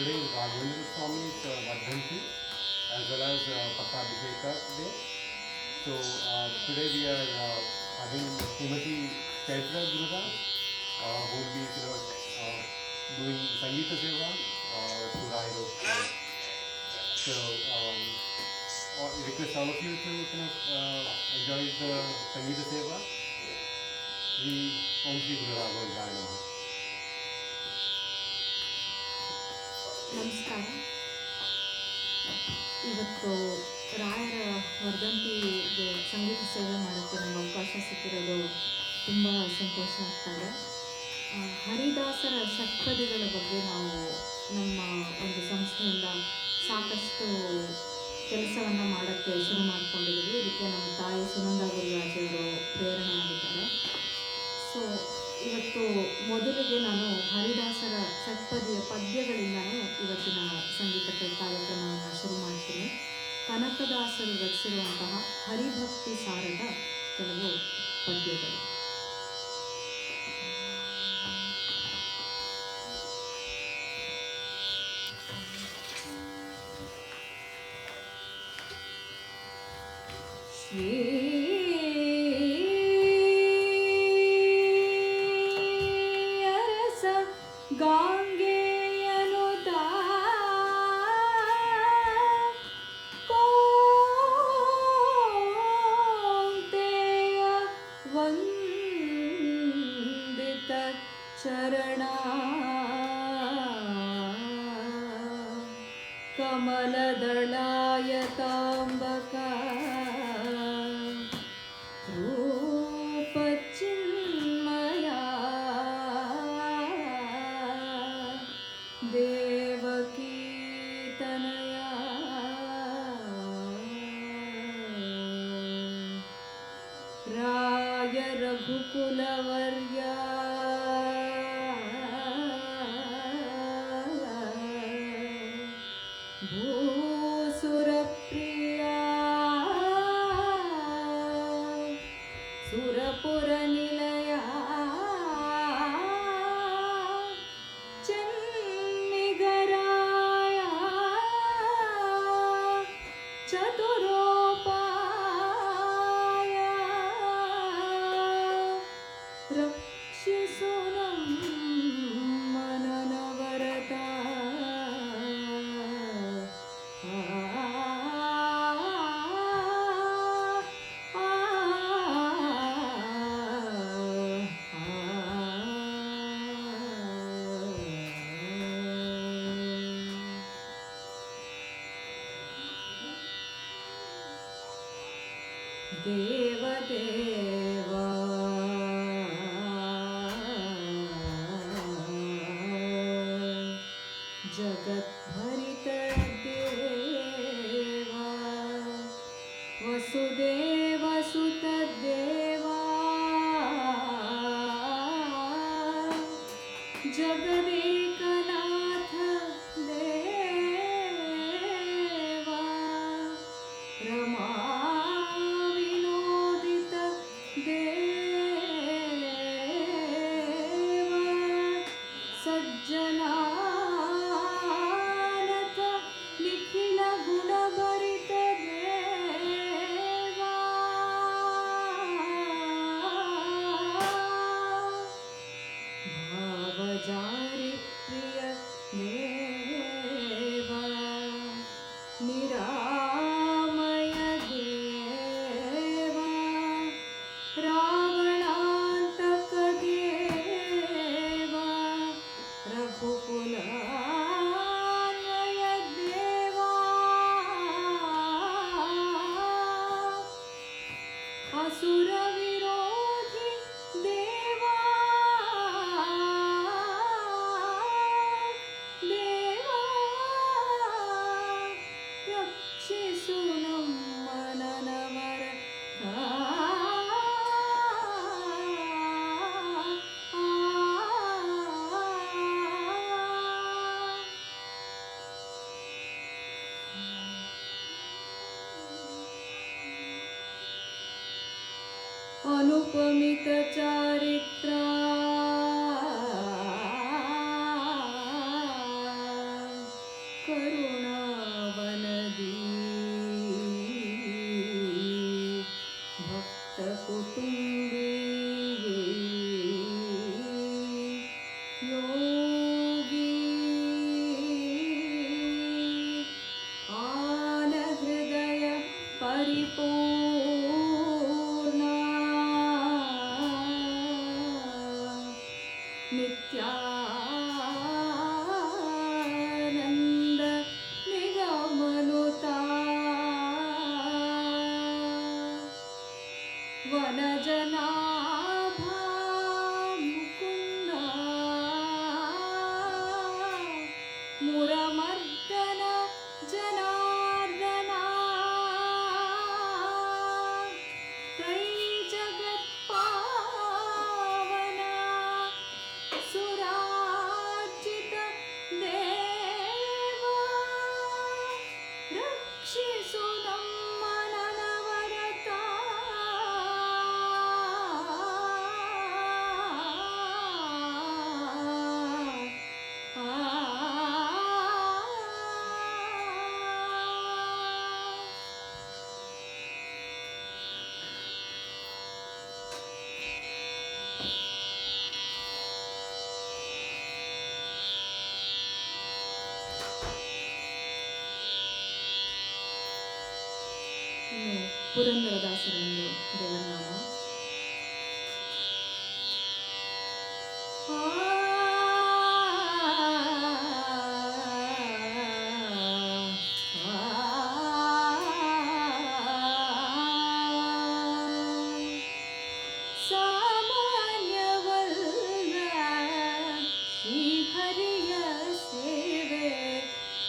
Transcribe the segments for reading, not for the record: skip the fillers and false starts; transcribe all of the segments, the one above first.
today is Raghavendra Swami's Vardhanti as well as Pattabhisheka Day. So today we are having Srimati Chaitra Gurudas who will be doing Sangeeta Seva to Rairo. So I request all of you to enjoy the Sangeeta Seva. Shri Om Shri Guru Raghavendra Namaha. ನಮಸ್ಕಾರ. ಇವತ್ತು ರಾಯರ ವರ್ಧಂತಿಗೆ ಸಂಗೀತ ಸೇವೆ ಮಾಡೋಕ್ಕೆ ನಮಗೆ ಅವಕಾಶ ಸಿಕ್ಕಿರೋದು ತುಂಬ ಸಂತೋಷ ಆಗ್ತದೆ. ಹರಿದಾಸರ ಷಟ್ಪದಿಗಳ ಬಗ್ಗೆ ನಾವು ನಮ್ಮ ಒಂದು ಸಂಸ್ಥೆಯಿಂದ ಸಾಕಷ್ಟು ಕೆಲಸವನ್ನು ಮಾಡೋಕ್ಕೆ ಶುರು ಮಾಡ್ಕೊಂಡಿದ್ದೀವಿ. ಇದಕ್ಕೆ ನಮ್ಮ ತಾಯಿ ಸುನಂದ ಗುರುರಾಜವರು ಪ್ರೇರಣೆ ಆಗಿದ್ದಾರೆ. ಸೊ ಇವತ್ತು ಮೊದಲಿಗೆ ನಾನು ಹರಿದಾಸರ ಷಟ್ಪದಿಯ ಪದ್ಯಗಳಿಂದನೇ ಇವತ್ತಿನ ಸಂಗೀತಕ್ಕೆ ಕಾರ್ಯಕ್ರಮವನ್ನು ಶುರು ಮಾಡ್ತೀನಿ. ಕನಕದಾಸರು ರಚಿಸಿರುವಂತಹ ಹರಿಭಕ್ತಿ ಸಾರದ ಕೆಲವು ಪದ್ಯಗಳು. ಚರಣ ಕಮಲದಳಾಯ ತಾಂಬಕ ರೂಪ ಚಿನ್ಮಯ ದೇವಕೀ ತನಯ ರಾಯ ರಘುಕುಲವರ್ಯ ಭೂಸುರಪ್ರಿಯ ಸುರಪುರ ನಿಲಯ ಚೆನ್ನಿಗರಾಯ ಚತುರೋಪಾಯ ರಕ್ಷಿಸು ನಮ್ಮ ನನವರತ ದೇವದೇವ ಜಗದ್ಭರಿತ ದೇವ ವಸುದೇವ ಸುತ ದೇವ ಜಗದೇಕನಾಥ ದೇವ ರಮಾ ವಿನೋದಿತ ದೇವ ಸಜ್ಜನಾನತ ನಿಖಿಲ ಗುಣಭರಿತ ದೇವ ಭಾವಜಾರಿ ಪ್ರಿಯ ದೇವ ನಿರಾಮಯ ದೇವ ರಾವಣಾಂತಕ ದೇವ ರಘುಕುಲಾನ್ವಯ ದೇವ ಅಸುರ ವಿರೋಧಿ ದೇವ ದೇವ ರಕ್ಷಿಸು ನಮ್ಮ ನನವರ ಅನುಪಮಿತ ಚಾರಿತ್ರ ಮುರಮರ್ದನ ಜನಾರ್ದನ ತ್ರೈ ಜಗತ್ಪಾವನ ಸುರಾರ್ಚಿತ ದೇವ ರಕ್ಷಿಸು ನಮ್ಮ ನನವರತ ಇನ್ನು ಪುರಂದರದಾಸರ ಒಂದು ದೇವರನಾಮ. ಸಾಮಾನ್ಯವಲ್ಲ ಶ್ರೀಹರಿಯ ಸೇವೆ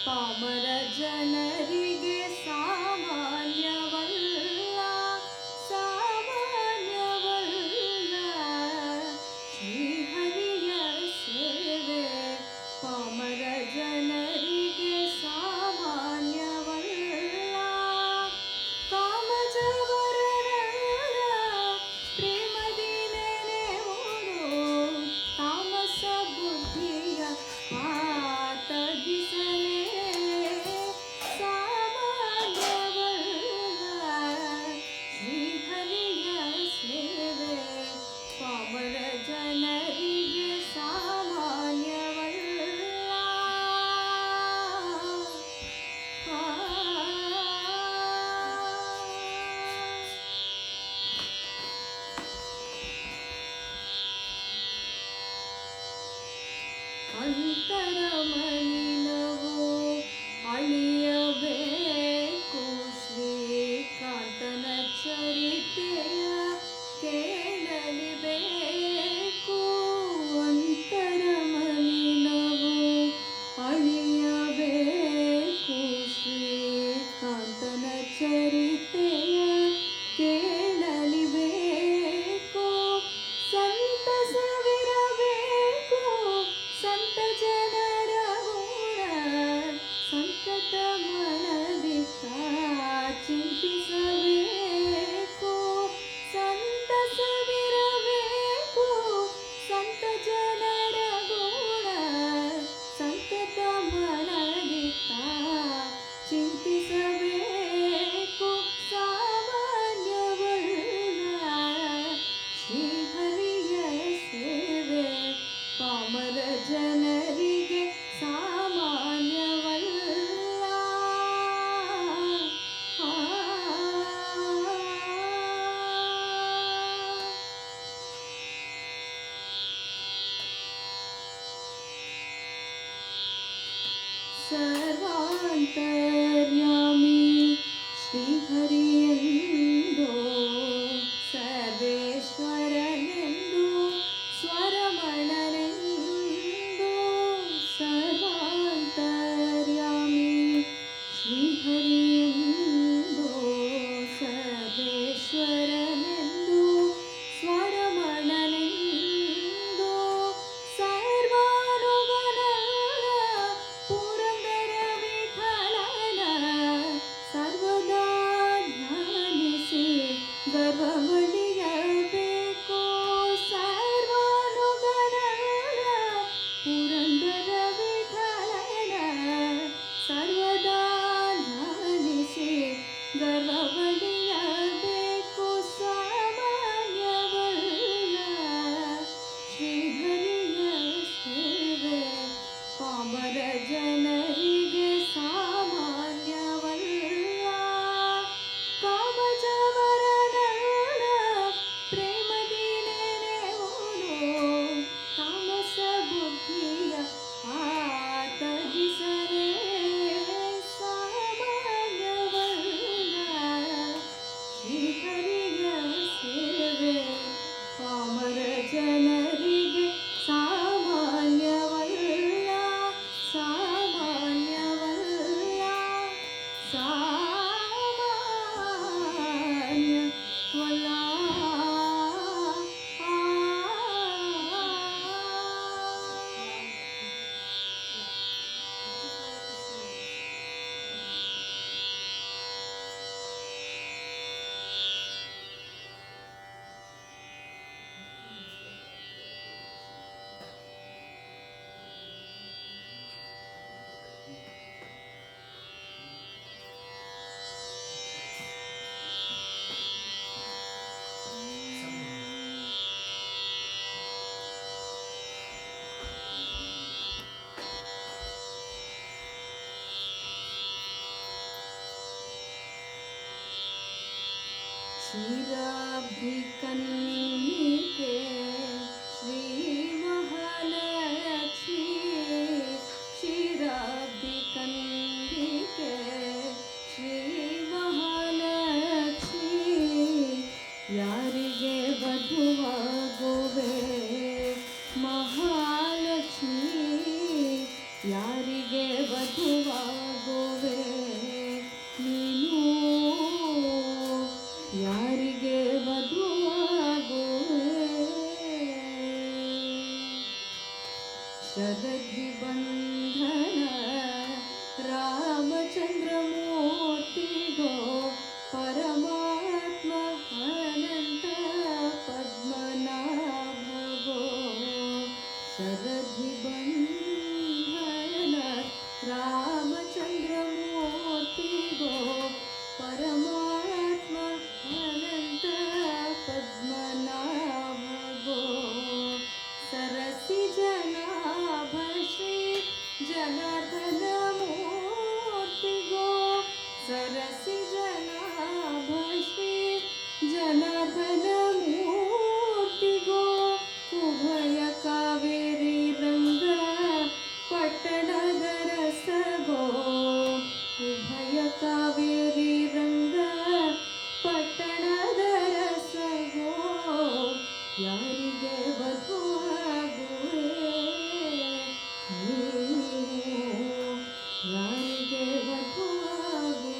ಪಾಮರ ಜನರಿಗೆ ಸಾಮಾನ್ಯವಲ್ಲ ಸಾಮಾನ್ಯವಲ್ಲ ಶ್ರೀಹರಿಯ ಸೇವೆ ಪಾಮರ ಜನರಿಗೆ ಸಾಮಾನ್ಯವಲ್ಲ ಕಾಮಜವರನರ ಪ್ರೇಮದಿ ನೆನೆಯುವುದು ತಾಮಸ ಬುದ್ಧಿಯ ಆತಗಿಸಲೇ ಸಾಮಾನ್ಯವಲ್ಲ ಶ್ರೀಹರಿಯ ಸೇವೆ ಪಾಮರ ಜನರಿಗೆ ಸಾಮಾನ್ಯವಲ್ಲ. ಅಂತರಮಲಿನವು ಅಳಿಯಬೇಕು ಶ್ರೀಕಾಂತನ ಚರಿತೆಯ ಕೇಳಲಿಬೇಕು. ಅಂತರಮಲಿನವು ಅಳಿಯಬೇಕು ಶ್ರೀಕಾಂತನ ಚರಿತೆಯ ಕೇಳಲಿಬೇಕು. ಸಂತಸವಿರಬೇಕು ಸಂತ ಜನರ ಗುಣ ಸಂತತ ಮನದಿತ್ತ ಚಿಂತಿಸಬೇಕು. ಸಂತಸವಿರಬೇಕು ಸಂತ ಜನರ ಗುಣ ಸಂತತ ಮನದಿತ್ತ ಚಿಂತಿಸಬೇಕು. ಸಾಮಾನ್ಯವಲ್ಲ ಶ್ರೀಹರಿಯ ಸೇವೆ ಪಾಮರ ಜನರಿಗೆ ಸಾಮಾನ್ಯವಲ್ಲ. ಸರ್ವಾಂತರ್ಯಾಮಿ ಶ್ರೀಹರಿಯೆಂದು ಸರ್ವೇಶ್ವರನೆಂದು ಸ್ವರಮಣನೆಂದು ಸರ್ವಾಂತರ್ಯಾಮಿ ಶ್ರೀಹರಿಯೆಂದು ಸರ್ವೇಶ್ವರನೆಂದು ಸ್ವರಮಣನೆಂದು ಸರ್ವಾನುಗನ ಪುರಂದರ ವಿಠಲನ ಸರ್ವದಾ ಧ್ಯಾನಿಸಿ ಗರ್ವಮಳಿಯಬೇಕು. ಸರ್ವಾನುಗನ ಪುರಂದರ ವಿಠಲನ ಸರ್ವದಾ ಧ್ಯಾನಿಸಿ ಗರ್ವಮಳಿಯಬೇಕು. ಸಾಮಾನ್ಯವಲ್ಲ ಶ್ರೀಹರಿಯ ಸೇವೆ ಪಾಮರ ಜನರಿಗೆ ಸಾಮಾನ್ಯವಲ್ಲ. ಕಾಮಜವರನರ ಪ್ರೇಮದಿ ನೆನೆಯುವುದು ತಾಮಸ ಬುದ್ಧಿಯ ಆತಗಿಸಲೇ ಸಾಮಾನ್ಯವಲ್ಲ ಶ್ರೀಹರಿಯ ಸೇವೆ ಪಾಮರ ಜನರಿಗೆ ಸಾಮಾನ್ಯವಲ್ಲ ಸಾಮಾನ್ಯವಲ್ಲ. क्षीराब्धि कन्निके श्री महालक्ष्मी क्षीराब्धि कन्निके श्री महालक्ष्मी ಯಾರಿಗೆ ವಧುವಾಗುವೆ ಮಹಾಲಕ್ಷ್ಮಿ ಯಾರಿಗೆ ವಧುವಾಗುವೆ ನೀನು ಯಾರಿಗೆ ವಧುವಾಗುವೆ ಶರಧಿ ಬಂಧನ ರಾಮಚಂದ್ರ ಮೂರ್ತಿಗೋ ಪರಮಾತ್ಮ ಅನಂತ ಪದ್ಮನಾಭಗೋ ಶರಧಿ ಬಂಧನ ರಾಮಚಂದ್ರ ಮೂರ್ತಿಗೋ ಪರಮಾತ್ಮ ಅನಂತ ಪದ್ಮನಾಭಗೋ ಸರಸಿ ಜನಾಭ ಶ್ರೀ ಜನಾರ್ದನ ಮೂರ್ತಿಗೋ ಸರಸಿ ಜನಾಭ ಶ್ರೀ ಜನಾರ್ದನ ಮೂರ್ತಿಗೋ ಉಭಯ ಕಾವೇರಿ ರಂಗ ಪಟ್ಟಣದ ರಸಗೋ ಉಭಯ ಕಾವೇರಿ ರಂಗ ಪಟ್ಟಣದ ರಸಗೋ ಯಾರಿಗೆ ವಧುವಾಗುವೆ ಯಾರಿಗೆ ವಧುವಾಗುವೆ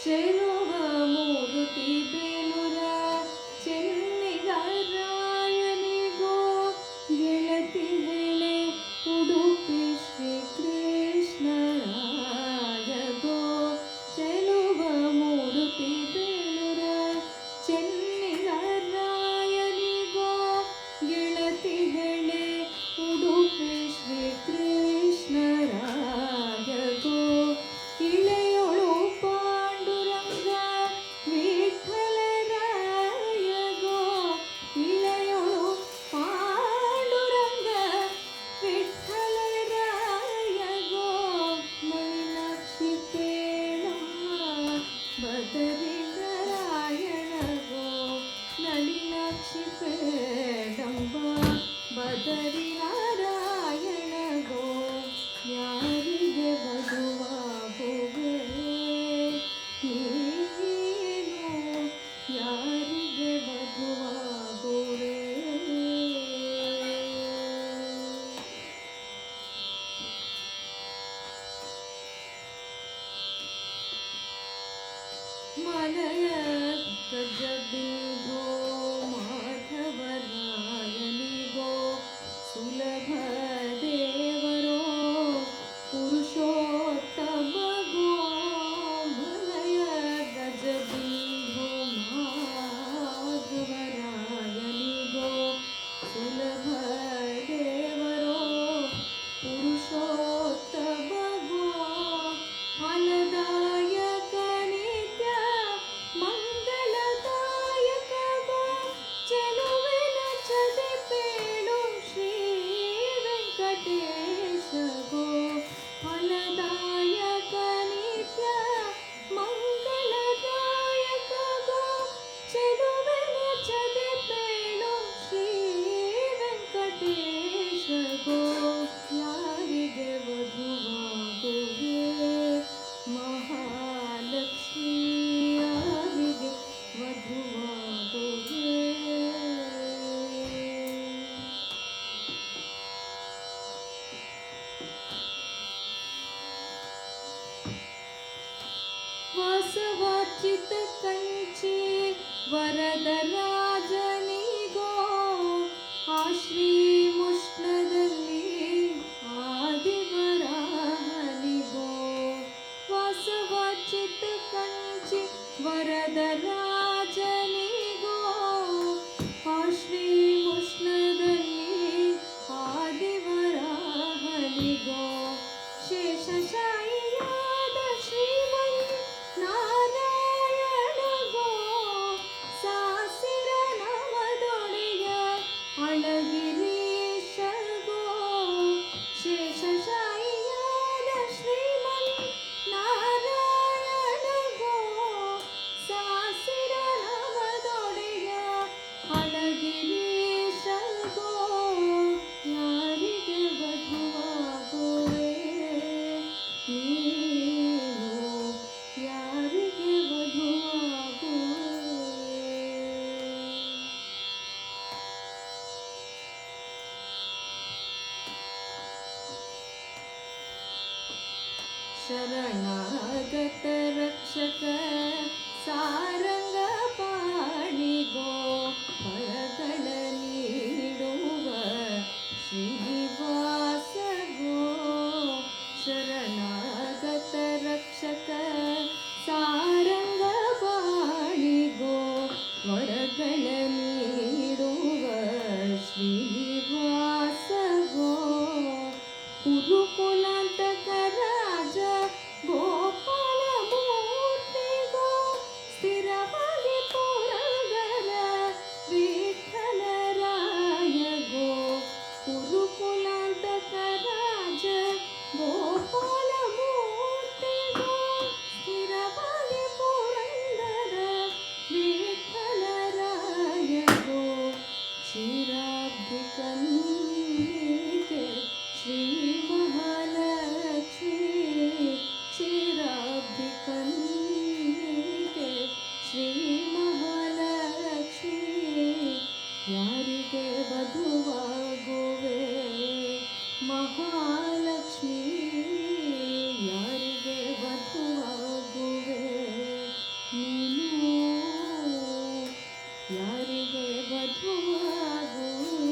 ಚೆಲುವ ಮೂರುತಿ ಬೇಲುರ ಚೆನ್ನಿಗರಾಯನಿಗೋ ಗೆಳತಿ ಹೆಳೆ ಉಡುಪಿ ಶ್ರೀ ಕೃಷ್ಣರಾಯಗೋ ಚೆಲುವ ಮೂರುತಿ ಬೇಲುರ ಚೆನ್ನಿಗರಾಯನಿಗೋ ಗೆಳತಿ ಹೆಳೆ ಉಡುಪಿ ಶ್ರೀ ಕೃಷ್ಣರಾಯಗೋ ಇಳೆಯೊಳು ಪಾಂಡುರಂಗ ವಿಠಲರಾಯಗೋ ಇಳೆಯೊಳು ಪಾಂಡುರಂಗ ವಿಠಲರಾಯಗೋ ಮೈನಾಕ್ಷಿ ಪೇಳಮ್ಮ ಬದರಿ ನಾರಾಯಣಗೋ ನಳಿನಾಕ್ಷಿ ಪೇಳಮ್ಮ ಬದರಿ ನಾರಾಯಣಗೋ ಯಾರಿಗೆ ವಧುವಾಗುವೆ ನೀನು ಯಾರಿಗೆ ವಧುವಾಗುವೆ ಮಲಯ ಗಜಬಿಂಧೋ ಮಾಧವರಾಯನಿಗೋ ಸುಲಭ ದೇವರೋ ಪುರುಷೋತ್ತಮಗೋ ಮಲಯ ಗಜಬಿಂಧೋ ಮಾಧವರಾಯನಿಗೋ ಸುಲಭ ದೇವರೋ ಪುರುಷೋತ್ತಮಗೋ ಫಲದಾಯಕ ನಿತ್ಯ ಮಂಗಳದಾಯಕಗೋ ಚೆಲುವಿನ ಚದಿಪೇಳು ಶ್ರೀ ವೆಂಕಟೇಶಗೋ ಫಲದಾಯಕ ನಿತ್ಯ ಮಂಗಳದಾಯಕಗೋ ಚೆಲುವಿನ ಚದಿಪೇಳು ಶ್ರೀ ವೆಂಕಟೇಶಗೋ ಯಾರಿಗೆ ವಧುವಾಗುವೆ ಮಹಾಲಕ್ಷ್ಮಿ ಯಾರಿಗೆ ವಧುವಾಗುವೆ ವಾಸವಾಚಿತ ಕಂಚಿ ವರದರಾಜನಿಗೋ ಆ ಶ್ರೀ ಮುಷ್ಣದಲ್ಲಿ ಆದಿವರಾಹನಿಗೋ ವಾಸವಾಚಿತ ಕಂಚಿ ವರದರಾಜನಿಗೋ ಆ ಶ್ರೀ ಮುಷ್ಣದಲ್ಲಿ ಆದಿವರಾಹನಿಗೋ ಶೇಷಶಾಯಿಯಾದ ಶ್ರೀಮನ್ ನಾರಾಯಣಗೋ ಸಾಸಿರ ನವದೊಡೆಯ ಅಳಗಿರೀಶ रक्षक सारंग पाणिगो वरಗಳ ನೀಡುವ ಶ್ರೀನಿವಾಸ ಗೋ ಶರಣಾಗತ ರಕ್ಷಕ ಸಾರಂಗ ಪಾಣಿಗೋ ವರಗಳ ನೀಡುವ ಶ್ರೀನಿವಾಸ ಗೋ ಕುರುಕುಲಾಂತಕ ರಾಜ ಗೋಪಾಲ ಮೂರ್ತಿಗೋ ಸ್ಥಿರವಾಗಿ ಪುರಂದರ ವಿಠಲರಾಯ ಗೋ ಕುರುಕುಲಾಂತಕ ರಾಜ ಗೋಪಾಲ ಮೂರ್ತಿಗೋ ಸ್ಥಿರವಾಗಿ ಪುರಂದರ ವಿಠಲರಾಯ ಗೋ ಕ್ಷೀರಾಬ್ಧಿ ಕನ್ನಿಕೆ ಶ್ರೀ ಮಹಾಲಕ್ಷ್ಮೀ ಕ್ಷೀರಾಬ್ಧಿ ಕನ್ನಿಕೆ ಶ್ರೀ ಮಹಾಲಕ್ಷ್ಮೀ ಯಾರಿಗೆ ವಧುವಾಗುವೆ ಮಹಾಲಕ್ಷ್ಮೀ ಯಾರಿಗೆ ವಧುವಾಗುವೆ ನೀನು ಯಾರಿಗೆ ವಧುವಾಗುವೆ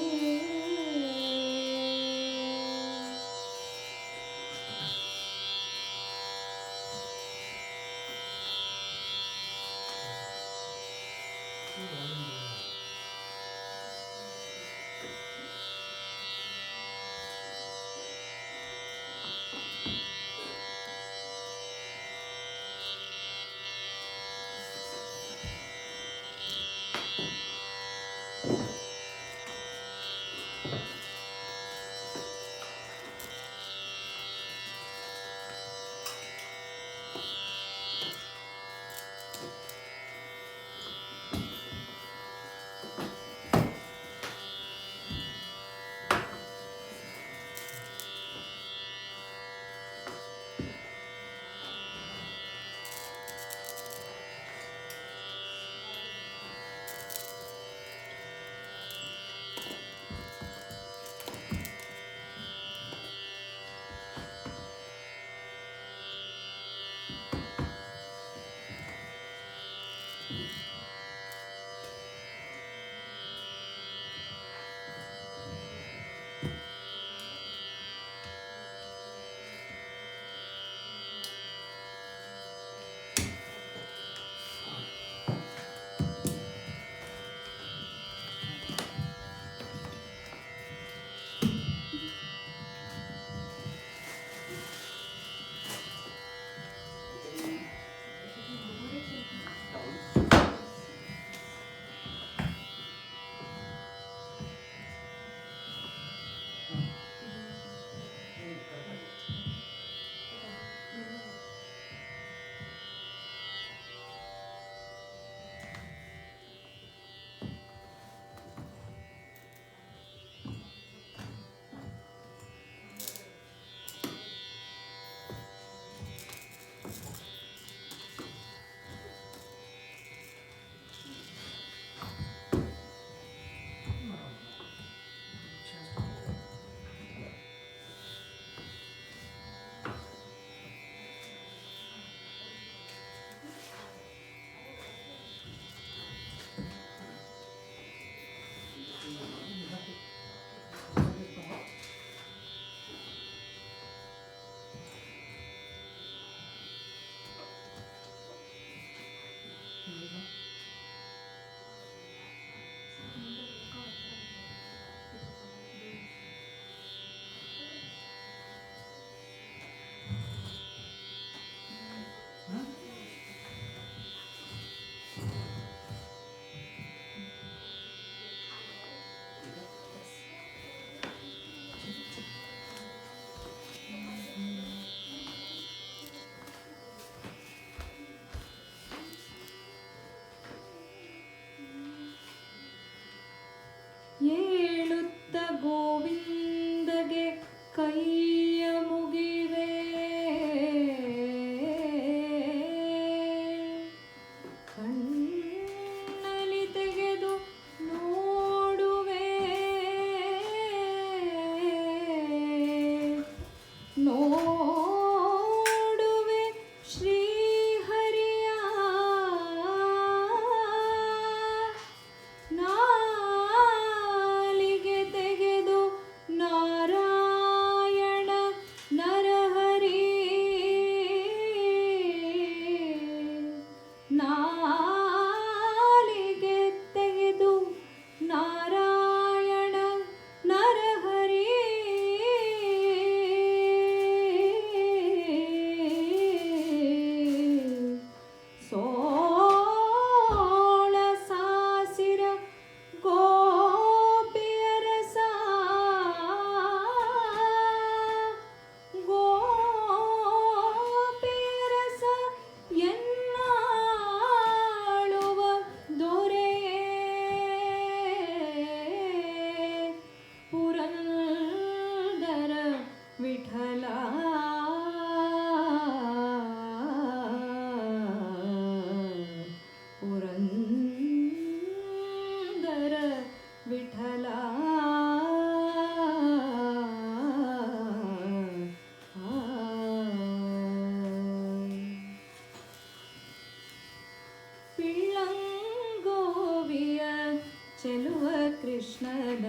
ಚೆಲುವ ಕೃಷ್ಣನ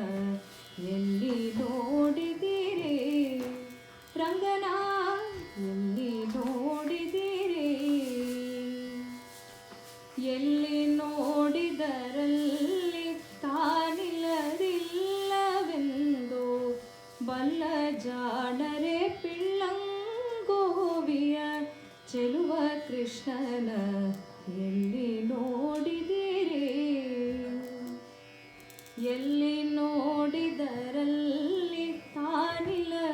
ಎಲ್ಲಿ ನೋಡಿದಿರಿ ರಂಗನ ಎಲ್ಲಿ ನೋಡಿದಿರಿ ಎಲ್ಲಿ ನೋಡಿದರಲ್ಲಿ ತಾನಿಲ್ಲದಿಲ್ಲವೆಂದು ಬಲ್ಲ ಜಾಣರೆ ಪಿಳ್ಳಂಗೋವಿಯ ಚೆಲುವ ಕೃಷ್ಣನ ಎಲ್ಲಿ ನೋಡಿದಿರಿ ಎಲ್ಲಿ ನೋಡಿದರಲ್ಲಿ ತಾನಿಲ್ಲದಿಲ್ಲವೆಂದು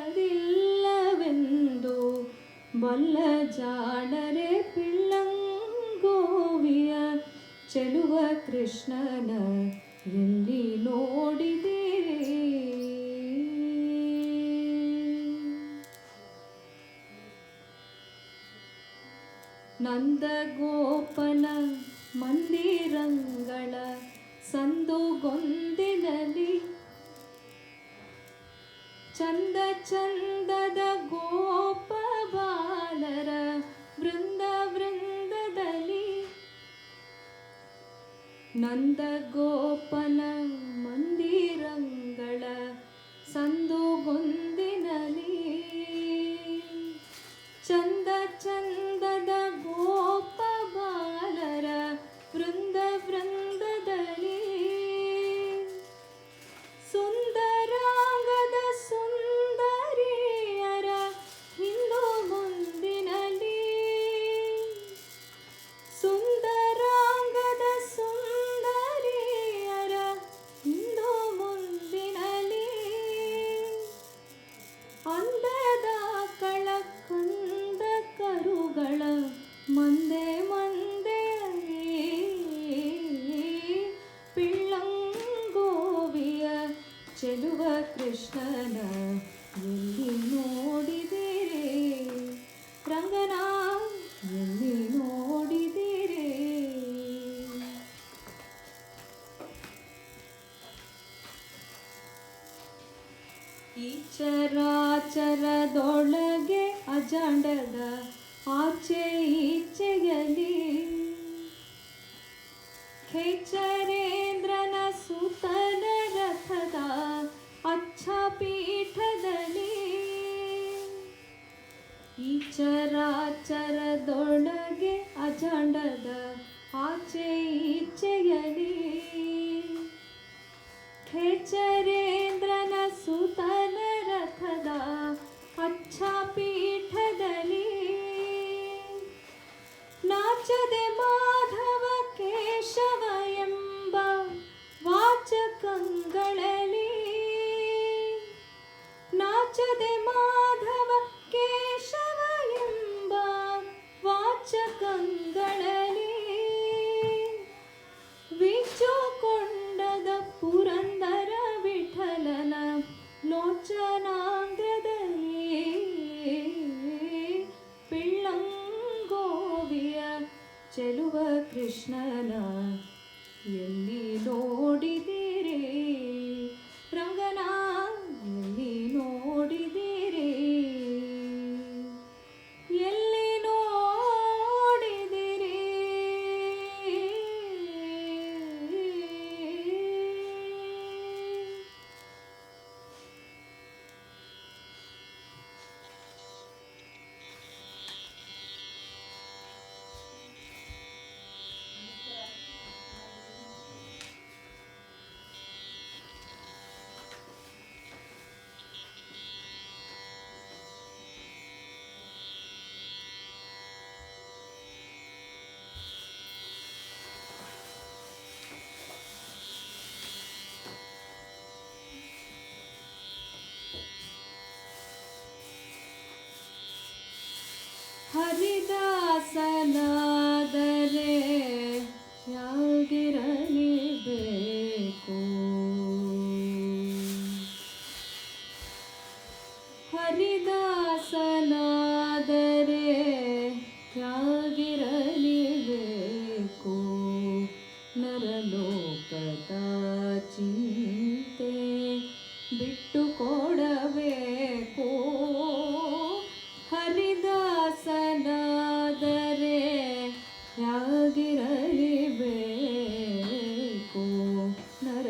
ಬಲ್ಲ ಜಾಣರೆ ಪಿಳ್ಳಂಗೋವಿಯ ಚೆಲುವ ಕೃಷ್ಣನ ಎಲ್ಲಿ ನೋಡಿದಿರಿ ನಂದಗೋಪನ ಮಂದಿರಂಗಳ ಸಂದುಗೊಂದಿನಲ್ಲಿ ಚಂದ ಚಂದದ ಗೋಪ ಬಾಲರ ವೃಂದ ವೃಂದದಲ್ಲಿ ನಂದಗೋಪನ ಮಂದಿರಂಗಳ ಸಂದುಗೊಂದಿನಲ್ಲಿ ಚಂದ ಚಂದದ ಗೋಪ ಬಾಲರ ವೃಂದ ವೃಂದದಲ್ಲಿ ಸುಂದರಾಂಗದ ಸುಂದರಿಯರ ಹಿಂದು ಮುಂದಿನಲ್ಲಿ ಸುಂದರಾಂಗದ ಸುಂದರಿಯರ ಹಿಂದು ಮುಂದಿನಲ್ಲಿ ಅಂದದ ಕಳಕಂದ ಕರುಗಳ ಮಂದೆ ಮಂದೆ ಪಿಳ್ಳಂಗೋವಿಯ ಚೆಲುವ ಕೃಷ್ಣನ ಎಲ್ಲಿ ನೋಡಿದಿರಿ ರಂಗನ ಎಲ್ಲಿ ನೋಡಿದಿರಿ ಈ ಚರಾಚರದೊಳಗೆ ಅಜಾಂಡದ ಆಚೆ ಈಚೆಯಲ್ಲಿ ಖೇಚರೇಂದ್ರನ ಸುತನ ರಥದ ಅಚ್ಚ ಪೀಠದಲ್ಲಿ ಈ ಚರಾಚರದೊಳಗೆ ಅಜಾಂಡದ ಆಚೆ ಈಚೆಯಲ್ಲಿ ಖೇಚರೇಂದ್ರನ ಸುತನ ರಥದ ಅಚ್ಚ ಪೀಠದಲ್ಲಿ ನಾಚದೆ ಮಾಧವ ಕೇಶವ ಎಂಬ ವಾಚಕಗಳಲ್ಲಿ ನಾಚದೆ ಮಾಧವ ಕೇಶವ ಎಂಬ ವಾಚಕಗಳಲ್ಲಿ ವಿಚ್ಚುಕೊಂಡದ ಪುರಂದರ ವಿಠಲನ ಲೋಚನಾಂಗ್ರದಲ್ಲಿ ಪಿಳ್ಳಂಗೋವಿಯ ಚೆಲುವ ಕೃಷ್ಣನ ಎಲ್ಲಿ ನೋಡಿದಿರಿ ರಂಗನ ಎಲ್ಲಿ ನೋಡಿದಿರಿ ಎಲ್ಲಿ ನೋಡಿದಿರಿ ಹರಿದಾಸನಾದರೆ ಯಾಗಿರಲಿ ಬೇಕು ಹರಿದಾಸನಾದರೆ ಯಾಗಿರಲಿ ಬೇಕು ನರಲೋಕದ ಚಿಂತೆ ಬಿಟ್ಟು ಕೊಡಬೇಕು ಹರಿದಾಸನಾದರೆ ಯಾಗಿರಲಿ ಬೇಕು ನರ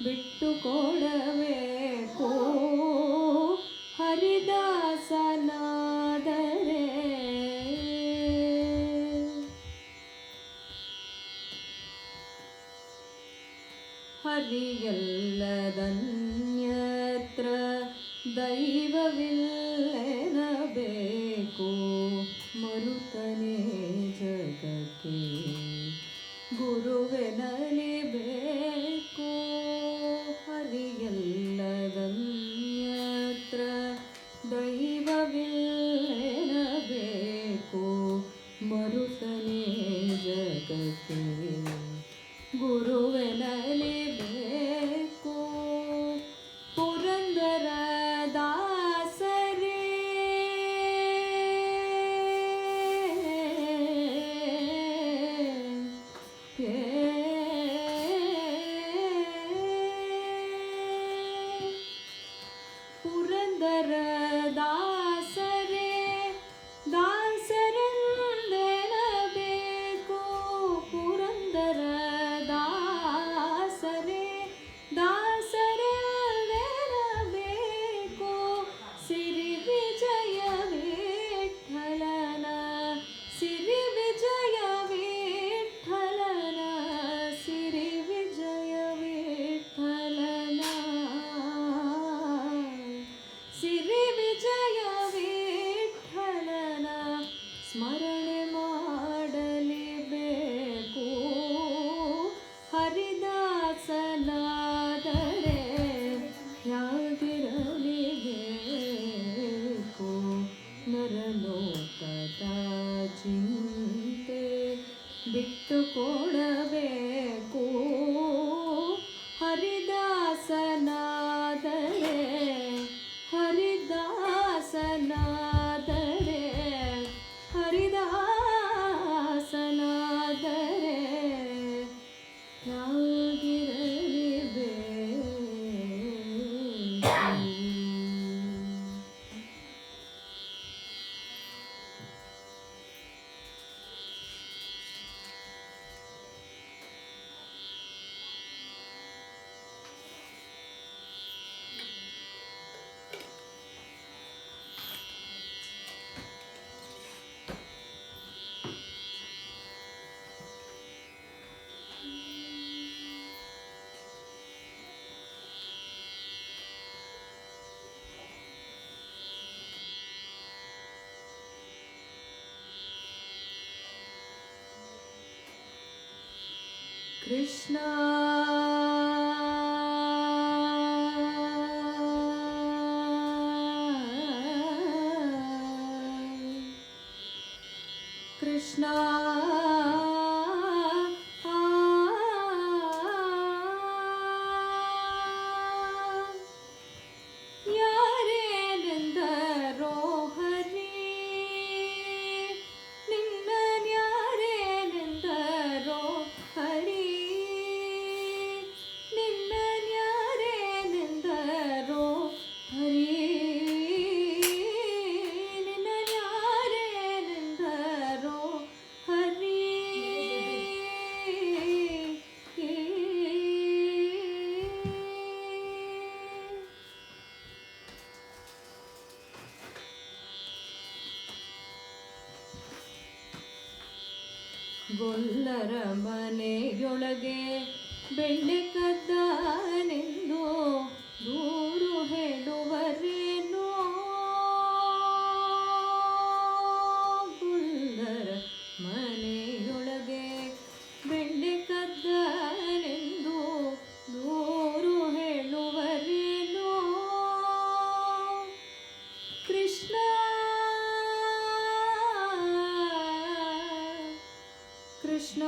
ಬಿಟ್ಟು ಕೊಡಬೇಕು ಹರಿದಾಸನಾದರೆ. ಹರಿಯಲ್ಲದನ್ಯತ್ರ ದೈವವಿಲ್ಲೆನಬೇಕು ಮರುತನೇ ಜಗಕ್ಕೆ ಗುರುವೆನಲಿಬೇಕು. ಹರಿಯಲ್ಲದನ್ಯತ್ರ ದೈವವಿಲ್ಲೆನಬೇಕು ಮರುತನೇ ಜಗಕ್ಕೆ ಗುರುವೆನಲಿಬೇಕು. ಪುರಂದರ ದಾಸರೇ ಪುರಂದರ ದಾಸರೇ ದಾಸರೆಂದೆನಬೇಕು. ಪುರಂದರ ದಾಸರೇ ದಾಸರೆಂದೆನಬೇಕು. ಸಿರಿ ವಿಜಯ ವಿಠಲನ ಸಿರಿ ವಿಜಯ ವಿಠಲನ ಸಿರಿ ವಿಜಯ ವಿಠಲನ ಸಿರಿ ವಿಜಯ ವಿಠಲನ ಸ್ಮರಣೆ ಮಾಡಲಿಬೇಕು ಹರಿದಾಸನಾದರೆ. ಯಾಗಿರಲಿಬೇಕು ನರಲೋಕದ ಚಿಂತೆ ಬಿಟ್ಟು ಕೊಡಬೇಕು ಹರಿದಾಸನಾದರೆ. ಹರಿದಾಸನಾದರೆ ಹರಿದಾಸನಾದರೆ ಯಾಗಿರಲಿಬೇಕು. ಕೃಷ್ಣ ಕೃಷ್ಣ ಯಾರೇನೆಂದರೋ ಹರಿ ನಿನ್ನನ್ಯಾರೇನೆಂದರೋ ಹರಿ ನಿನ್ನನ್ಯಾರೇನೆಂದರೋ ಹರಿ ನಿನ್ನನ್ಯಾರೇನೆಂದರೋ ಹರಿ. ಗೊಲ್ಲರ ಮನೆಯೊಳಗೆ ಬೆಣ್ಣೆ ಕದ್ದಾನೆಂದು ದೂರು ಹೇಳುವರೇನೋ. ಗೊಲ್ಲರ ಮನೆಯೊಳಗೆ ಬೆಣ್ಣೆ ಕದ್ದಾನೆಂದು ದೂರು ಹೇಳುವರೇನೋ. ಕೃಷ್ಣ ಕೃಷ್ಣ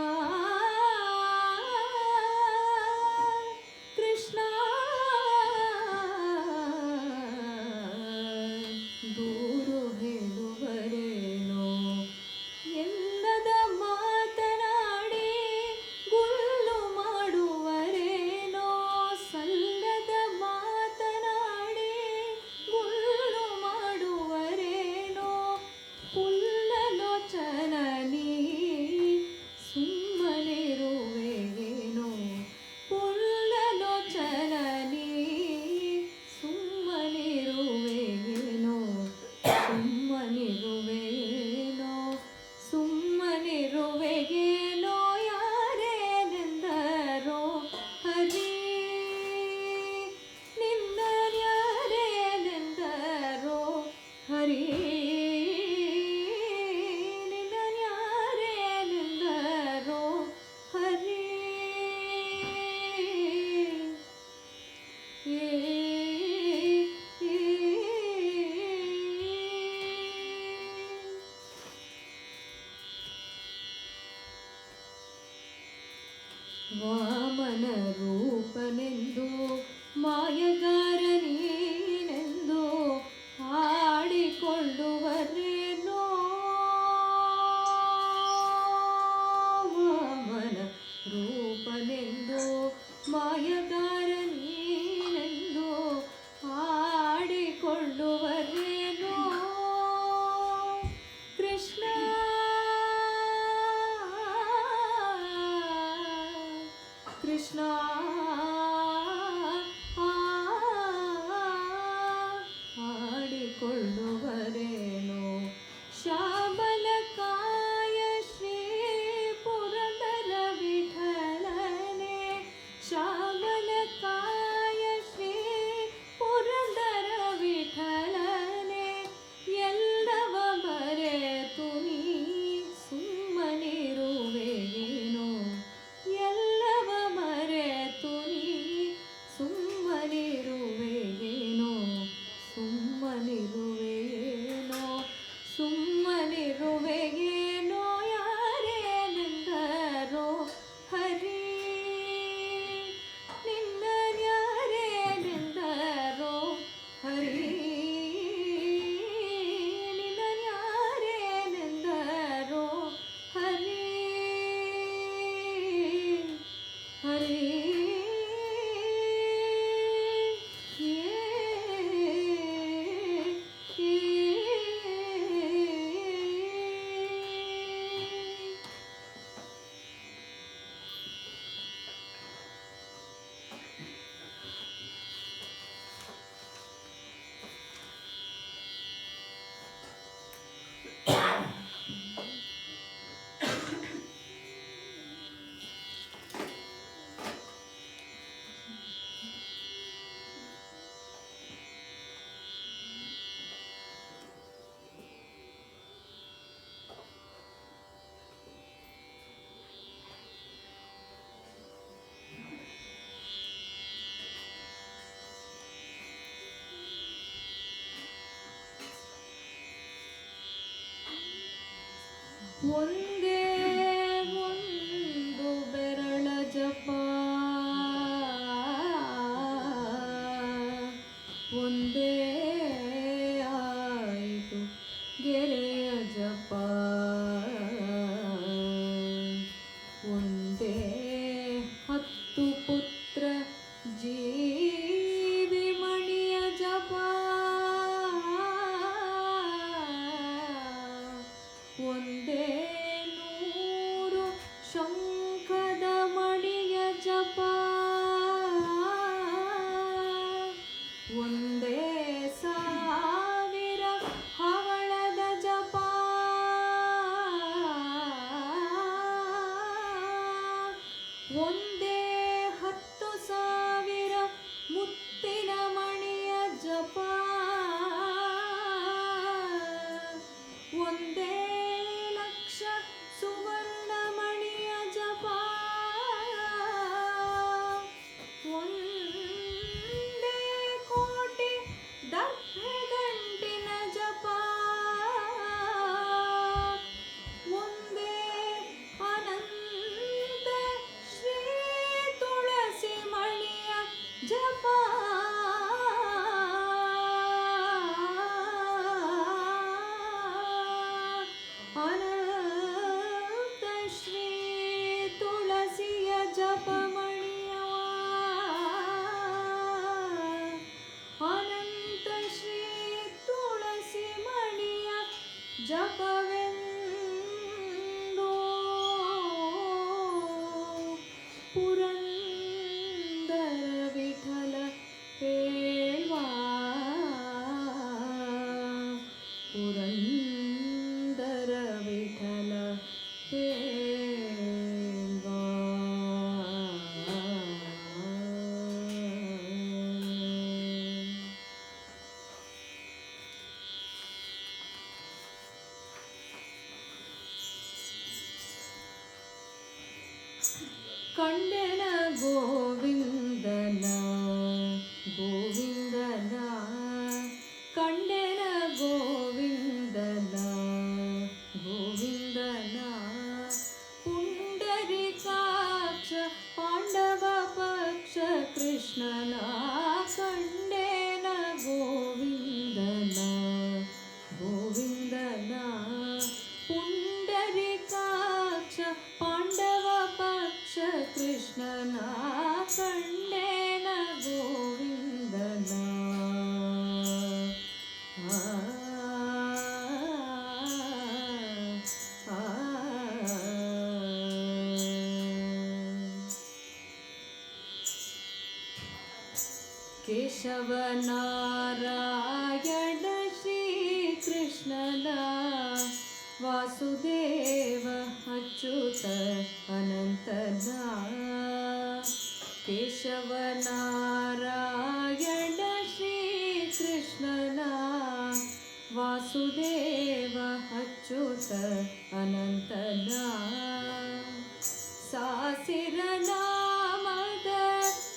ವಾಮನ ರೂಪನೆಂದು ಮಾಯಗಾರ ನೀನೆಂದು ಆಡಿಕೊಳ್ಳುವರೇನೋ ವಾಮನ ರೂಪನೆಂದು ಮಾಯಗಾರ ನೀನೆಂದು ಆಡಿಕೊಳ್ಳುವರೇನೋ ಕೃಷ್ಣ ಕೃಷ್ಣ ಆಡಿಕೊಳ್ಳುವರೇನೋ ಶ್ಯಾಮಲಕಾಯ ಶ್ರೀ ಪುರಂದರ ವಿಠಲನೆ ಶ್ಯಾಮಲಕಾಯ ಶ್ರೀ ಪುರಂದರ ವಿಠಲನೆ ಎಲ್ಲವ ಮರೆತು ನೀ ಸುಮ್ಮನಿರುವೆಯೇನೋ ಎಲ್ಲವ ಮರೆತು ನೀ ಸುಮ್ಮನಿರುವೆಯೇನೋ ಸುಮ್ಮನಿರುವೆಯೇನೋ ಸುಮ್ಮನಿರುವೆಯೇನೋ ಯಾರೇನೆಂದರೋ ಹರಿ ನಿನ್ನ ಯಾರೇನೆಂದರೋ ಹರಿ ನಿನ್ನ ಯಾರೇನೆಂದರೋ ಹರಿ ಹರಿ ಒಂದೇ ಒಂದು ಬೆರಳ ಜಪ ಒಂದೇ ಆಯಿತು ಗೆರೆಯ ಜಪ ಒಂದೇ 10 ಪುತ್ರ ಜೀವಿ ಮಣಿಯ ಜಪ ಒಂದೇ 100 ಶಂಖದ ಮಣಿಯ ಜಪ ಒಂದೇ 1000 ಹವಳದ ಜಪ ಒಂದೇ 10,000 ಮುತ್ತಿನ ಮಣಿಯ ಜಪ ಒಂದೇ 1,00,000 ಸುವರ್ಣ ಮಣಿಯ ಜಪ ಒಂದೇ 1,00,00,000 ದರ್ಭೆಗಂಟಿನ ಜಪ ಒಂದೇ ಅನಂತ ಶ್ರೀ ತುಳಸಿ ಮಣಿಯ ಜಪ ಅನಂತ ಶ್ರೀ ತುಳಸಿಯ ಜಪ ಮಣಿಯ ಅನಂತ ಶ್ರೀ ತುಳಸಿ ಮಣಿಯ ಜಪವೆಂದು ಪುರಂದರ ವಿಠಲ ಹೇಳುವ ಪುರಂದರ ವಿಠಲ ಹೇಳುವ ಕಂಡೆನ ಗೋವಿಂದನ ಕೇಶವ ನಾರಾಯಣ ಶ್ರೀ ಕೃಷ್ಣನ ವಾಸುದೇವ ಅಚ್ಯುತ ಅನಂತನ ಕೇಶವ ನಾರಾಯಣ ಶ್ರೀ ಕೃಷ್ಣನ ವಾಸುದೇವ ಅಚ್ಯುತ ಅನಂತನ ಸಾಸಿರ ನಾಮದ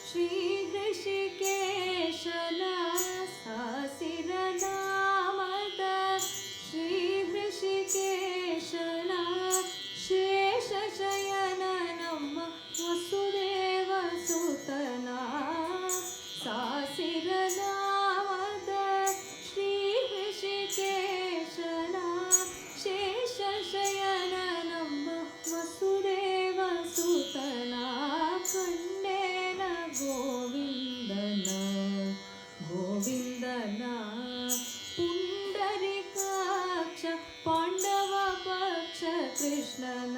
ಶ್ರೀ ಹೃಷಿಕೇಶನ ಸಾಸಿರ ನಾಮದ ಶ್ರೀ ಹೃಷಿಕೇಶನ ಶೇಷ ಶಯನ ನಮ್ಮ ವಸುದೇವ ಸುತನ ಸಾಸಿರ ನಾಮದ ಶ್ರೀ ಹೃಷಿಕೇಶನ ಶೇಷ ಶಯನ ನಮ್ಮ ವಸುದೇವ ಸುತನ ಕಂಡೇನ ಗೋವಿಂದನ ಗೋವಿಂದನ ಪುಂಡರಿಕಾಕ್ಷ ಪಾಂಡವ ಪಕ್ಷ ಕೃಷ್ಣನ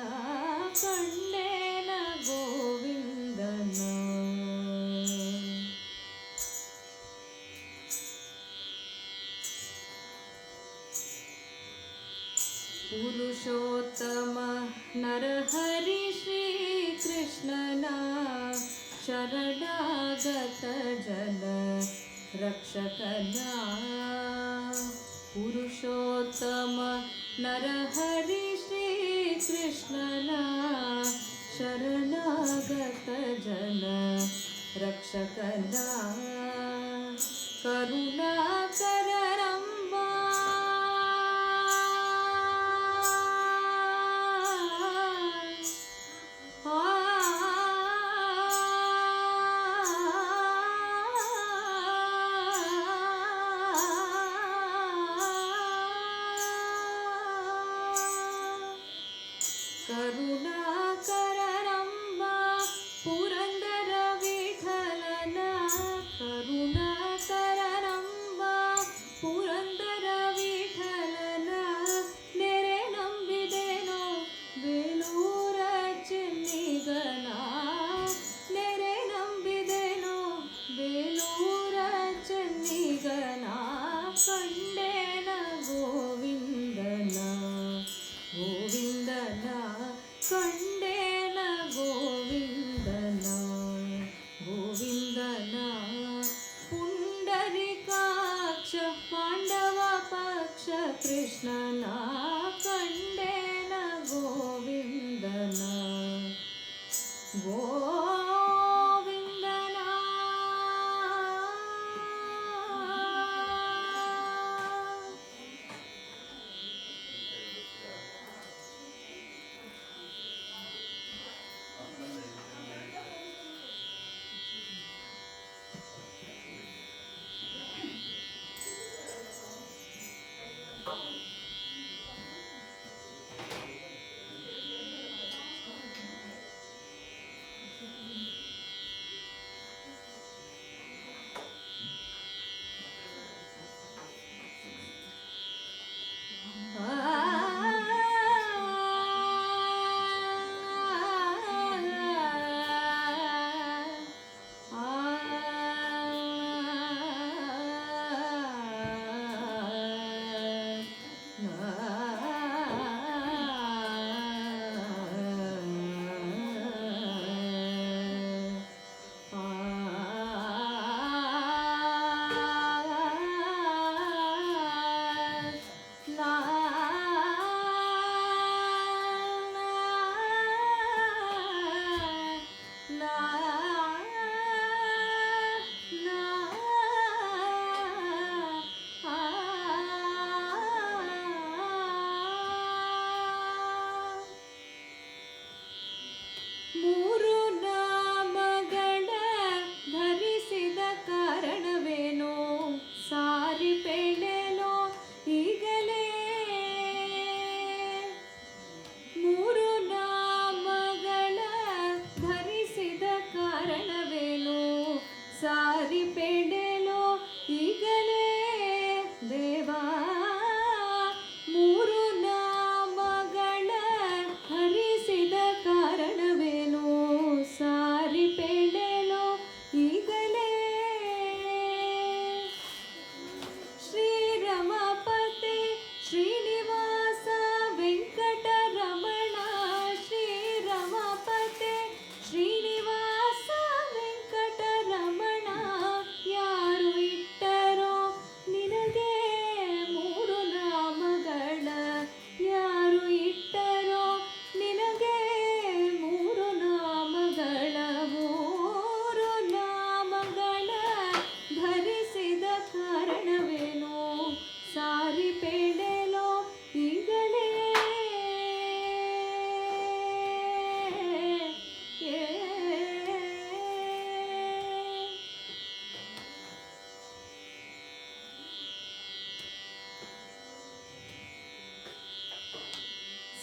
ಕಂಡೇನ ಗೋವಿಂದನ ಪುರುಷೋತ್ತಮ ನರಹರಿ ಶ್ರೀ ಕೃಷ್ಣನ ಶರಣಾಗತ ಜನ ರಕ್ಷಕನ ಪುರುಷೋತ್ತಮ ನರಹರಿ ಶ್ರೀ ಕೃಷ್ಣನ ಶರಣಾಗತ ಜನ ರಕ್ಷಕನ ಕರುಣಾಕರ ರಂಭ ಕರುಣಾಕರ ರಂಭ ಪುರಂದರ ವಿಠಲನ ಕರುಣಾಕರ ರಂಭ ಪುರಂದರ ವಿಠಲನ ನೆರೆ ನಂಬಿದೆನೋ ಬೇಲೂರ ಚೆನ್ನಿಗನ ನೆರೆ ನಂಬಿದೆನೋ ಬೇಲೂರ ಚೆನ್ನಿಗನ ಕಂಡೇನ ಗೋವಿಂದನ ಗೋವಿಂದನ ಕಂಡೇನ ಗೋವಿಂದನ ಗೋವಿಂದನ ಪುಂಡರಿಕಾಕ್ಷ ಪಾಂಡವ ಪಕ್ಷ ಕೃಷ್ಣನ ಕಂಡೇನ ಗೋವಿಂದನ ಗೋವಿಂದನ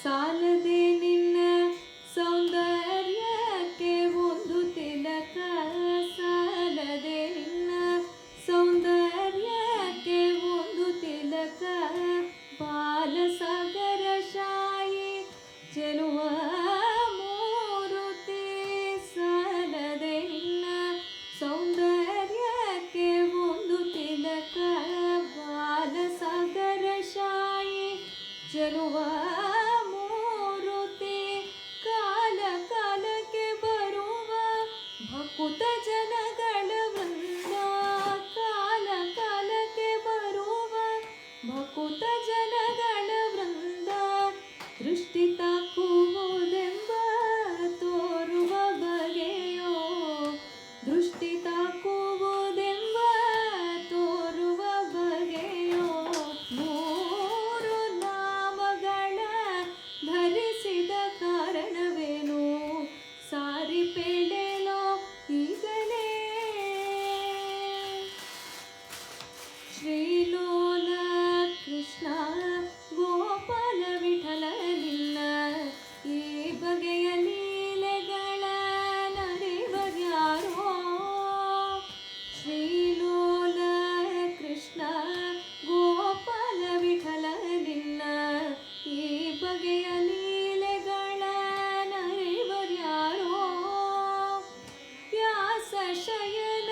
ಸಾಲದೆ ನಿನ್ನ ಸೌಂದರ್ಯಕ್ಕೆ ಒಂದು ತಿಲಕ, ಸಾಲದೆ ನಿನ್ನ ಸೌಂದರ್ಯಕ್ಕೆ ಒಂದು ತಿಲಕ, ಬಾಲಸಾಗರ ಶಾಯಿ ಚೆಲುವ ಮೂರುತಿ, ಸಾಲದೆ ನಿನ್ನ ಸೌಂದರ್ಯಕ್ಕೆ ಒಂದು ತಿಲಕ, ಬಾಲಸಾಗರ ಶಾಯಿ ಚೆಲುವ ಮೂರುತಿ, ಕಾಲ ಕಾಲಕ್ಕೆ ಬರುವ ಭಕುತ ಜನಗಳ ವೃಂದ, ಕಾಲ ಕಾಲಕ್ಕೆ ಬರುವ ಭಕುತ ಜನಗಳ ವೃಂದ, ದೃಷ್ಟಿ ತಾಕುವುದೆಂಬ ತೋರುವ ಬಗೆಯೋ, ದೃಷ್ಟಿ ತಾಕುವುದೆಂಬ ತೋರುವ ಬಗೆಯೋ, ಮೂರು ನಾಮಗಳ ಧರಿಸಿದ ಕಾರಣವೇನು, ಸಾರಿ ಪೇಳೆಲೋ ಈಗಲೇ. ಶ್ರೀಲೋಲ ಕೃಷ್ಣ ಗೋಪಾಲ ವಿಠಲ ನಿನ್ನ ಈ ಬಗೆಯ ಲೀಲೆಗಳ ನರಿವರ್ಯಾರೋ, ಶ್ರೀಲೋಲ ಕೃಷ್ಣ ಗೋಪಾಲ ವಿಠಲ ನಿನ್ನ ಈ ಬಗೆಯ ಲೀಲೆಗಳ ನರಿವರ್ಯಾರೋ, ವ್ಯಾಸ ಶಯನ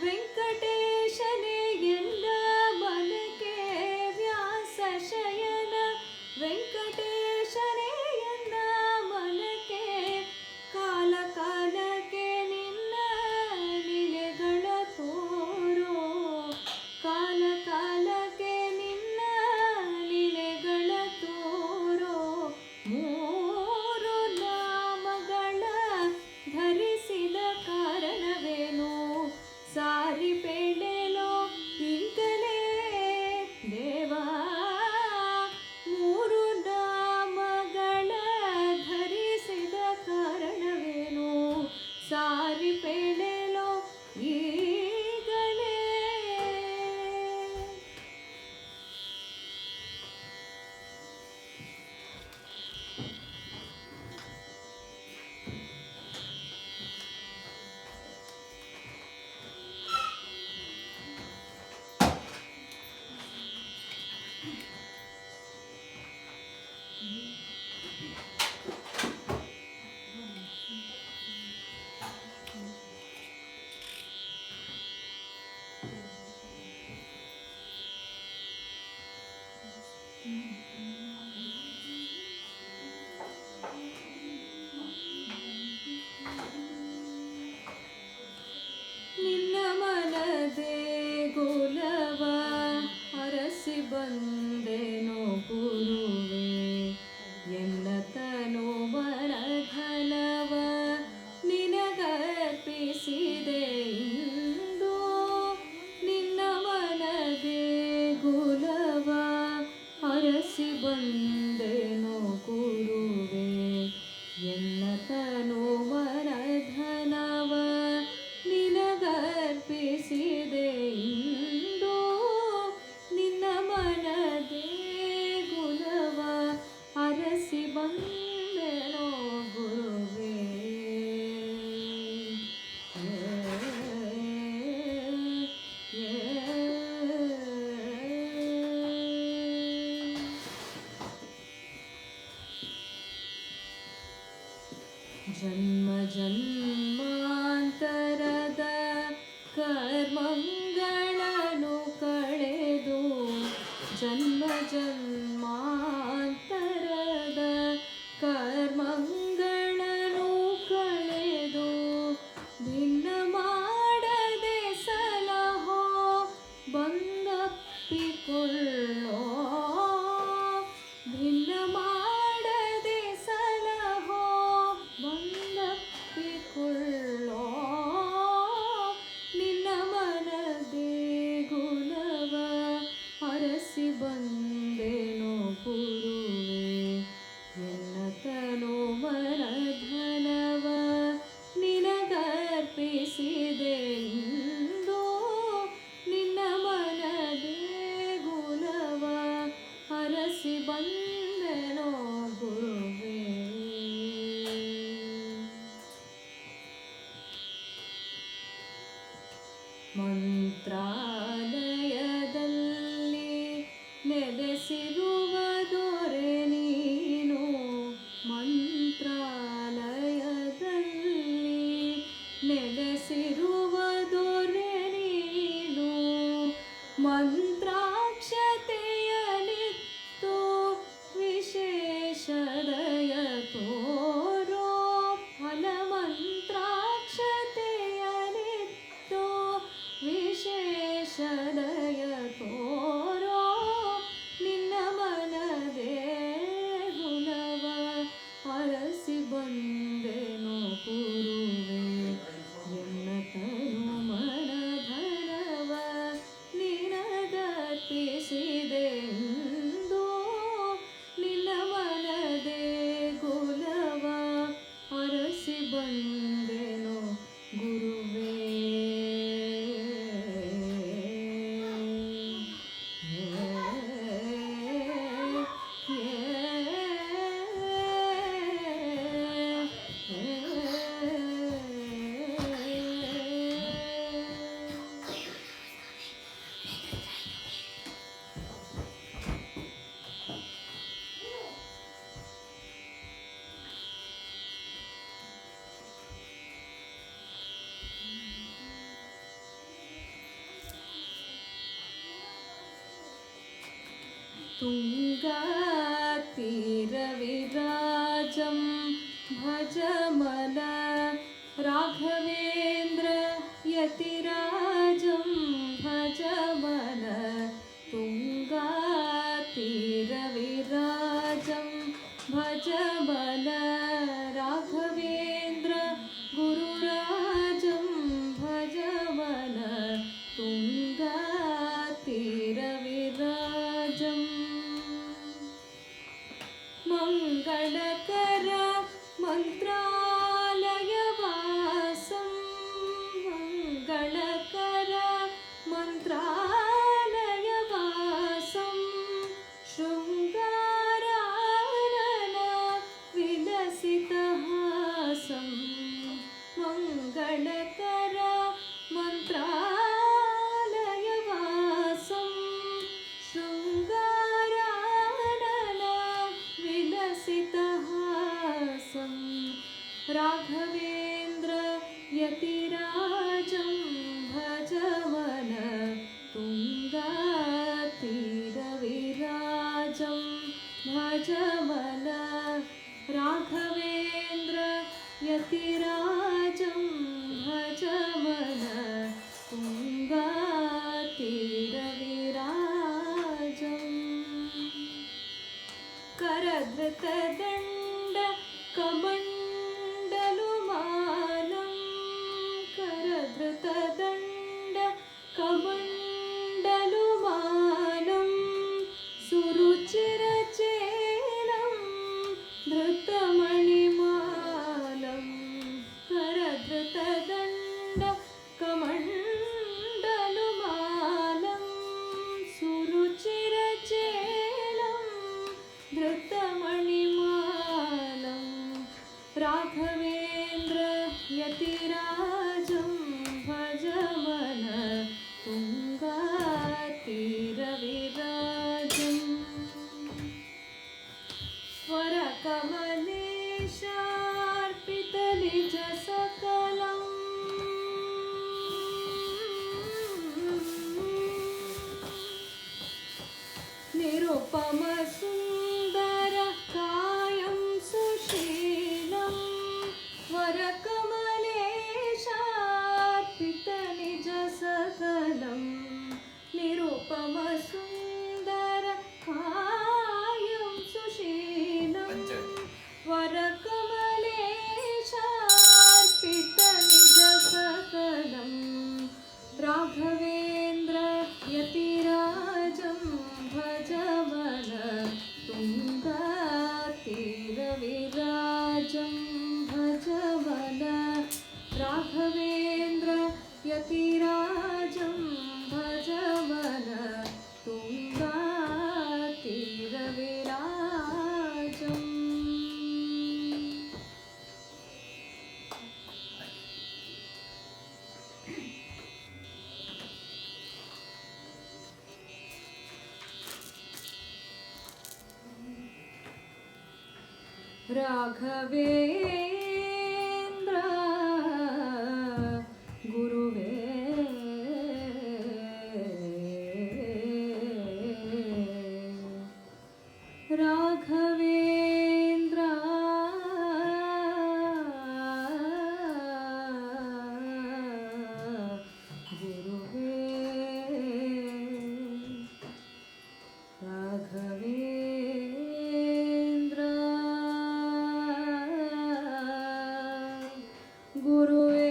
ವೆಂಕಟೇಶನೇ ಎಂದ ಮನಕ್ಕೆ, ವ್ಯಾಸ ಶಯನ ವೆಂಕಟೇಶನೇ ಎಂದ ಮನಕ್ಕೆ, ಕಾಲ ಕಾಲಕ್ಕೆ ನಿನ್ನ ಲೀಲೆಗಳ ತೋರೋ, ಕಾಲ ಕಾಲಕ್ಕೆ ನಿನ್ನ ಲೀಲೆಗಳ ತೋರೋ, ಮೂರು ನಾಮಗಳ ಧರಿಸಿದ ಕಾರಣವೇನು, ಸಾರಿ ಪೇಳೆಲೋ ಈಗಲೇ ದೇವಾ, ಮೂರು ನಾಮಗಳ ಧರಿಸಿದ ಕಾರಣವೇನು, ಸಾರಿ ಪೇಳೆಲೋ ಈಗಲೇ. ನಿನ್ನ ಮನದೇ ಗುಲವ ಅರಸಿ ಬಂದೆನೋ ಗುರುವೆ, ಎನ್ನ ತನು ಮನಧನವ ನಿನಗರ್ಪಿಸಿದೆ ಇಂದು, ನಿನ್ನ ಮನದೇ ಗುಲವ ಅರಸಿ ಬಂದೆನೋ ಗುರುವೆ, ಎನ್ನ ತನು ಮನಧನವ ನಿನಗರ್ಪಿಸಿದೆ ಇಂದು, ನಿನ್ನ ಮನದೇ ಗುಲವ ಅರಸಿ ಬಂದೆನೋ ಗುರುವೇ. ಜನ್ಮ ಜನ್ಮಾಂತರದ ಕರ್ಮಗಳನ್ನು ಕಳೆದು, ಜನ್ಮ ಜನ್ಮಾಂತರದ ಕರ್ಮಗಳನ್ನು ಕಳೆದು, ಭಿನ್ನ ಮಾಡದೆ ಸಲಹೋ ಬಂದಪ್ಪಿಕೊಳ್ಳೋ, ಭಿನ್ನ ಮಾಡದೆ ಸಲಹೋ ಬಂದಪ್ಪಿಕೊಳ್ಳೋ, ನಿನ್ನ ಮನದೇ ಗುಲವ ಅರಸಿ ಬಂದೆನೋ ಗುರುವೆ, ಎನ್ನ ತನು ಮನಧನವ ನಿನಗರ್ಪಿಸಿದೆ ಇಂದು, ನಿನ್ನ ಮನದೇ ಗುಲವ ಅರಸಿ ಬಂದೆನೋ ಗುರು. ಮಂತ್ರಾಲಯದಲ್ಲಿ ನೆಲೆಸಿರುವ ದೊರೆ ನೀನು, ಮಂತ್ರಾಲಯದಲ್ಲಿ ನೆಲೆಸಿರುವ ದೊರೆ ನೀನು. ಮಂತ್ರಾಕ್ಷತೆಯನಿತ್ತು ವಿಶೇಷದಯ ತೋರೋ ಫಲ, ಮಂತ್ರಾಕ್ಷತೆಯನಿತ್ತು ವಿಶೇಷದಯ ತೋರೋ ನಿನ್ನ ಮನದೇ ಗುಣವ ಅರಸಿ ಬಂದೆನು ಗುರುವೇ. ಎನ್ನ ತನು ಮನಧನವ ನಿನಗರ್ಪಿಸಿದೆಂದು ನಿನ್ನ ಮನದೇ ಗುಣವ ಅರಸಿ ಬಂದೆನು ಗುರುವೇ. ತುಂಗಾತೀರವಿರಾಜಂ ಭಜಮನ ರಾಘವೇಂದ್ರ ಯತಿರಾಜಂ ಭಜಮನ. ತುಂಗಾತೀರವಿರಾಜಂ ಭಜಮನ ರಾಘವೇಂದ್ರ ಗುರುರಾಜಂ ಭಜಮನ. ತುಂಗಾತೀರವಿರಾಜಂ ಮಂಗಳಕರ ಮಂತ್ರಾಲಯವಾಸಂ, ಮಂಗಳಕರ ಮಂತ್ರಾಲಯವಾಸಂ. ಶೃಂಗಾರಾನನ ವಿಲಸಿತಹಾಸಂ, ಮಂಗಳಕರ ಮಂತ್ರಾಲಯವಾಸಂ. ಶೃಂಗಾರಾನನ ವಿಲಸಿತಹಾಸಂ. ರಾಘವೇಂದ್ರ ಯತಿರಾಜಂ ಭಜಮನ. ತುಂಗಾತೀರವಿರಾಜಂ ಭಜಮನ ರಾಘವೇಂದ್ರ ಯತಿರಾಜಂ ಭಜಮನ. ತುಂಗಾತೀರವಿರಾಜಂ ಕರಧೃತದಂಡ ಕಮಂಡಲುಮಾಲಂ, ಕರಧೃತದಂಡ ಕಮಂಡಲುಮಾಲಂ. ಸುರುಚಿರಚೇಲಂ ಧೃತಮಣಿಮಾಲಂ, ಕರಧೃತದಂಡ ಕಮಂಡಲುಮಾಲಂ. ಸುರುಚಿರಚೇಲಂ ಧೃತಮಣಿಮಾಲಂ. ರಾಘವೇಂದ್ರ ಯತಿರಾಜಂ ಭಜಮನ. ತುಂಗಾತೀರವಿರಾಜಂ ವರಕಮಲೇಶಾರ್ಪಿತನಿಜ ಸಕಲಂ. ನಿರುಪಮ ಸುಂದರ ಕಾಯಂ ಸುಶೀಲಂ. ವರಕಮಲೇಶಾರ್ಪಿತನಿಜ ಸಕಲಂ. ನಿರುಪಮ ಸುಂದರ ಕಾಯಂ ಸುಶೀಲಂ. ವರಕಮಲೇಶಾರ್ಪಿತನಿಜ ಸಕಲಂ. ರಾಘವೇಂದ್ರ ಯತಿರಾಜಂ ಭಜಮನ. ತುಂಗಾತೀರವಿರಾಜಂ ಭಜಮನ ರಾಘವೇಂದ್ರ ಯತಿರಾಜಂ ಭಜಮನ. ತುಂಗಾತೀರವಿರಾಜಂ. ರಾಘವೇಂದ್ರ ಗುರುವೇ ರಾಘವೇಂದ್ರ ಗುರುವೇ ರಾಘವೇಂದ್ರ ಗುರುವೇ